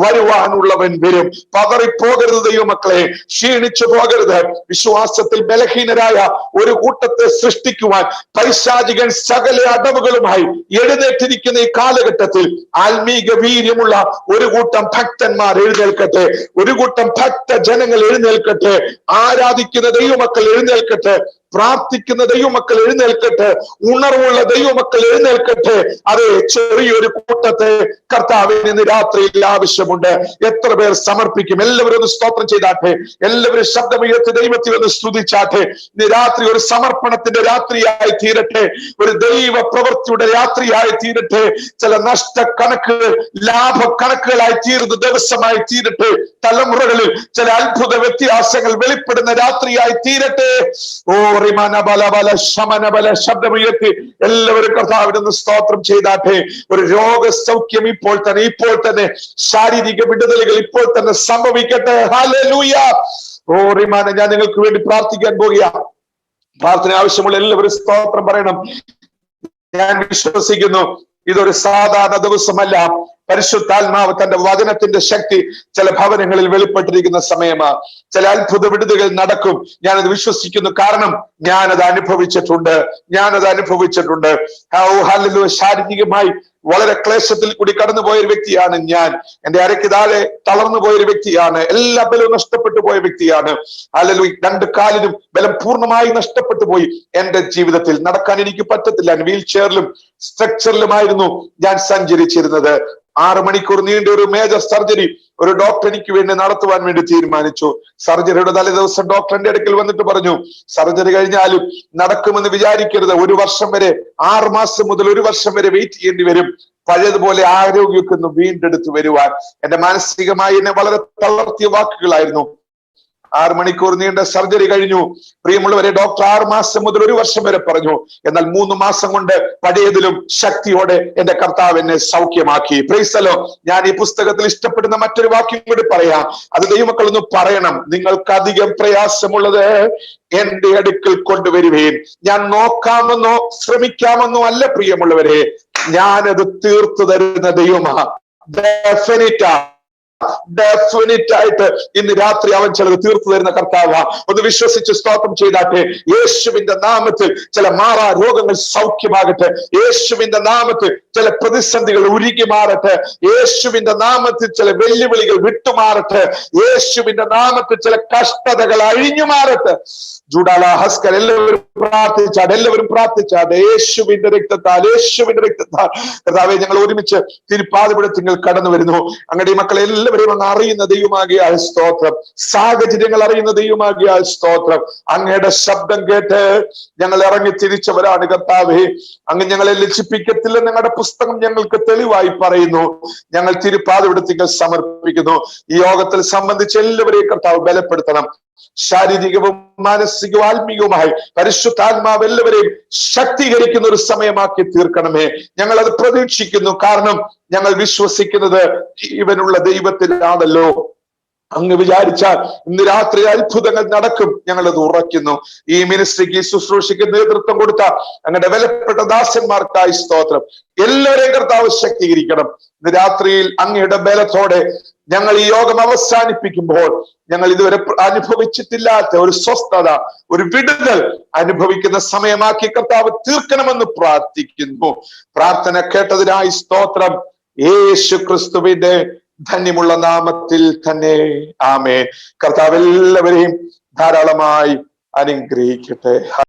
വരുവാനുള്ളവൻ വരും. പതറിപ്പോകരുത് ദൈവമക്കളെ, ക്ഷീണിച്ചു പോകരുത്. വിശ്വാസത്തിൽ ബലഹീനരായ ഒരു കൂട്ടത്തെ സൃഷ്ടിക്കുവാൻ പൈശാചികൻ സകല അടവുകളുമായി എഴുന്നേറ്റിരിക്കുന്ന ഈ കാലഘട്ടത്തിൽ ആത്മീക വീര്യമുള്ള ഒരു കൂട്ടം ഭക്തന്മാർ എഴുന്നേൽക്കട്ടെ, ഒരു കൂട്ടം ഭക്ത ജനങ്ങൾ എഴുന്നേൽക്കട്ടെ, ആരാധിക്കുന്ന ദൈവമക്കൾ എഴുന്നേൽക്കട്ടെ, പ്രാർത്ഥിക്കുന്ന ദൈവമക്കൾ എഴുന്നേൽക്കട്ടെ, ഉണർവുള്ള ദൈവമക്കൾ എഴുന്നേൽക്കട്ടെ. അതെ, ചെറിയൊരു കൂട്ടത്തെ കർത്താവിന് ഇന്ന് രാത്രിയിൽ ആവശ്യമുണ്ട്. എത്ര പേർ സമർപ്പിക്കും? എല്ലാവരും ഒന്ന് സ്തോത്രം ചെയ്താട്ടെ, എല്ലാവരും ശബ്ദമുയർത്തി ദൈവത്തെ ഒന്ന് സ്തുതിച്ചാട്ടെ. ഇന്ന് രാത്രി ഒരു സമർപ്പണത്തിന്റെ രാത്രിയായി തീരട്ടെ, ഒരു ദൈവ പ്രവൃത്തിയുടെ രാത്രിയായി തീരട്ടെ. ചില നഷ്ട കണക്കുകൾ ലാഭ കണക്കുകളായി തീരുന്ന ദിവസമായി തീരട്ടെ. തലമുറകളിൽ ചില അത്ഭുത വ്യത്യാസങ്ങൾ വെളിപ്പെടുന്ന രാത്രിയായി തീരട്ടെ. ഓ ശബ്ദമുയർത്തി എല്ലാവരും കർത്താവിനൊന്ന് സ്തോത്രം ചെയ്താട്ടെ. ഒരു രോഗസൗഖ്യം ഇപ്പോൾ തന്നെ ശാരീരിക വിടുതലുകൾ ഇപ്പോൾ തന്നെ സംഭവിക്കട്ടെ. ഹല്ലേലൂയ. ഓ റിമാന, ഞാൻ നിങ്ങൾക്ക് വേണ്ടി പ്രാർത്ഥിക്കാൻ പോകുക. പ്രാർത്ഥന ആവശ്യമുള്ള എല്ലാവരും സ്തോത്രം പറയണം. ഞാൻ വിശ്വസിക്കുന്നു ഇതൊരു സാധാരണ ദിവസമല്ല. പരിശുദ്ധാത്മാവ് തന്റെ വചനത്തിന്റെ ശക്തി ചില ഭവനങ്ങളിൽ വെളിപ്പെട്ടിരിക്കുന്ന സമയമാണ്. ചില അത്ഭുത വിടുതലുകൾ നടക്കും. ഞാനത് വിശ്വസിക്കുന്നു. കാരണം ഞാനത് അനുഭവിച്ചിട്ടുണ്ട്. ഹല്ലേലൂയ. ശാരീരികമായി വളരെ ക്ലേശത്തിൽ കൂടി കടന്നുപോയ ഒരു വ്യക്തിയാണ് ഞാൻ. എന്റെ അരയ്ക്ക് താഴെ തളർന്നു പോയൊരു വ്യക്തിയാണ്. എല്ലാ ബലവും നഷ്ടപ്പെട്ടു പോയ വ്യക്തിയാണ്. ഹല്ലേലൂയ. 2 കാലിനും ബലം പൂർണ്ണമായി നഷ്ടപ്പെട്ടു പോയി. എന്റെ ജീവിതത്തിൽ നടക്കാൻ എനിക്ക് പറ്റത്തില്ല. വീൽ ചെയറിലും സ്ട്രക്ചറിലുമായിരുന്നു ഞാൻ സഞ്ചരിച്ചിരുന്നത്. 6 മണിക്കൂർ നീണ്ട ഒരു മേജർ സർജറി ഒരു ഡോക്ടർ എനിക്ക് വേണ്ടി നടത്തുവാൻ വേണ്ടി തീരുമാനിച്ചു. സർജറിയുടെ തലേ ദിവസം ഡോക്ടറിന്റെ അടുക്കൽ വന്നിട്ട് പറഞ്ഞു, സർജറി കഴിഞ്ഞാലും നടക്കുമെന്ന് വിചാരിക്കരുത്. 1 വർഷം വരെ, 6 മാസം മുതൽ 1 വർഷം വരെ വെയിറ്റ് ചെയ്യേണ്ടി വരും പഴയതുപോലെ ആരോഗ്യമൊക്കെ ഒന്ന് വീണ്ടെടുത്ത് വരുവാൻ. എന്റെ മാനസികമായി എന്നെ വളരെ തളർത്തിയ വാക്കുകളായിരുന്നു. 6 മണിക്കൂർ നീണ്ട സർജറി കഴിഞ്ഞു. പ്രിയമുള്ളവരെ, ഡോക്ടർ 6 മാസം മുതൽ 1 വർഷം വരെ പറഞ്ഞു. എന്നാൽ 3 മാസം കൊണ്ട് പഴയതിലും ശക്തിയോടെ എന്റെ കർത്താവ് എന്നെ സൗഖ്യമാക്കി. Praise the lord. ഞാൻ ഈ പുസ്തകത്തിൽ ഇഷ്ടപ്പെടുന്ന മറ്റൊരു വാക്യം കൂടി പറയാം. അത് ദൈവമക്കളൊന്ന് പറയണം. നിങ്ങൾക്ക് അധികം പ്രയാസമുള്ളത് എന്റെ അടുക്കൽ കൊണ്ടുവരുവേൻ. ഞാൻ നോക്കാമെന്നോ ശ്രമിക്കാമെന്നോ അല്ല പ്രിയമുള്ളവരെ, ഞാനത് തീർത്തു തരുന്ന ദൈവമാ. ഡെഫിനിറ്റ് ആയിട്ട് ഇന്ന് രാത്രി അവൻ ചിലത് തീർത്തു തരുന്ന കർത്താവാ. ഒന്ന് വിശ്വസിച്ച് സ്തോത്രം ചെയ്താട്ടെ. യേശുവിന്റെ നാമത്തിൽ ചില മാറാ രോഗങ്ങൾ സൗഖ്യമാകട്ടെ. യേശുവിന്റെ നാമത്തിൽ ചില പ്രതിസന്ധികൾ ഉരുകി മാറട്ടെ. യേശുവിന്റെ നാമത്തിൽ ചില വെല്ലുവിളികൾ വിട്ടുമാറട്ടെ. യേശുവിന്റെ നാമത്തിൽ ചില കഷ്ടതകൾ അഴിഞ്ഞു മാറട്ടെ. ജൂഡാല ഹസ്കർ എല്ലാവരും പ്രാർത്ഥിച്ചാട്ടെ. യേശുവിന്റെ രക്തത്താൽ കർത്താവേ, ഞങ്ങൾ ഒരുമിച്ച് തിരുപ്പാദപീഠത്തിൽ കടന്നു വരുന്നു. അങ്ങയുടെ മക്കളെ എല്ലാവരെയും അങ്ങ് അറിയുന്ന ദൈവമാകിയാൽ സ്തോത്രം. സാഹചര്യങ്ങൾ അറിയുന്ന ദൈവമാകിയാൽ സ്തോത്രം. അങ്ങയുടെ ശബ്ദം കേട്ട് ഞങ്ങൾ ഇറങ്ങി തിരിച്ചവരാണ് കർത്താവേ. അങ്ങ് ഞങ്ങളെ ലജ്ജിപ്പിക്കത്തില്ല. ഞങ്ങളുടെ പുസ്തകം ഞങ്ങൾക്ക് തെളിവായി പറയുന്നു. ഞങ്ങൾ തിരുപ്പാദപീഠത്തിൽ സമർപ്പിക്കുന്നു. ഈ യോഗത്തിൽ സംബന്ധിച്ച് എല്ലാവരെയും കർത്താവ് ബലപ്പെടുത്തണം. ശാരീരികവും മാനസികവും ആത്മീയവുമായി പരിശുദ്ധാത്മാവ് എല്ലാവരെയും ശക്തീകരിക്കുന്ന ഒരു സമയമാക്കി തീർക്കണമേ. ഞങ്ങൾ അത് പ്രതീക്ഷിക്കുന്നു. കാരണം ഞങ്ങൾ വിശ്വസിക്കുന്നത് ജീവനുള്ള ദൈവത്തിലാണല്ലോ. അങ്ങ് വിചാരിച്ചാൽ ഇന്ന് രാത്രി അത്ഭുതങ്ങൾ നടക്കും. ഞങ്ങളത് ഉറയ്ക്കുന്നു. ഈ മിനിസ്ട്രിക്ക്, ഈ ശുശ്രൂഷയ്ക്ക് നേതൃത്വം കൊടുത്ത അങ്ങയുടെ വിലപ്പെട്ട ദാസന്മാർക്കായി സ്തോത്രം. എല്ലാവരെയും കർത്താവ് ശക്തീകരിക്കണം. ഇന്ന് രാത്രിയിൽ അങ്ങയുടെ ബലത്തോടെ ഞങ്ങൾ ഈ യോഗം അവസാനിപ്പിക്കുമ്പോൾ ഞങ്ങൾ ഇതുവരെ അനുഭവിച്ചിട്ടില്ലാത്ത ഒരു സ്വസ്ഥത, ഒരു വിടുതൽ അനുഭവിക്കുന്ന സമയമാക്കി കർത്താവ് തീർക്കണമെന്ന് പ്രാർത്ഥിക്കുന്നു. പ്രാർത്ഥന കേട്ടതിനായി സ്തോത്രം. യേശു ക്രിസ്തുവിന്റെ ധന്യമുള്ള നാമത്തിൽ തന്നെ ആമേൻ. കർത്താവ് എല്ലാവരെയും ധാരാളമായി അനുഗ്രഹിക്കട്ടെ.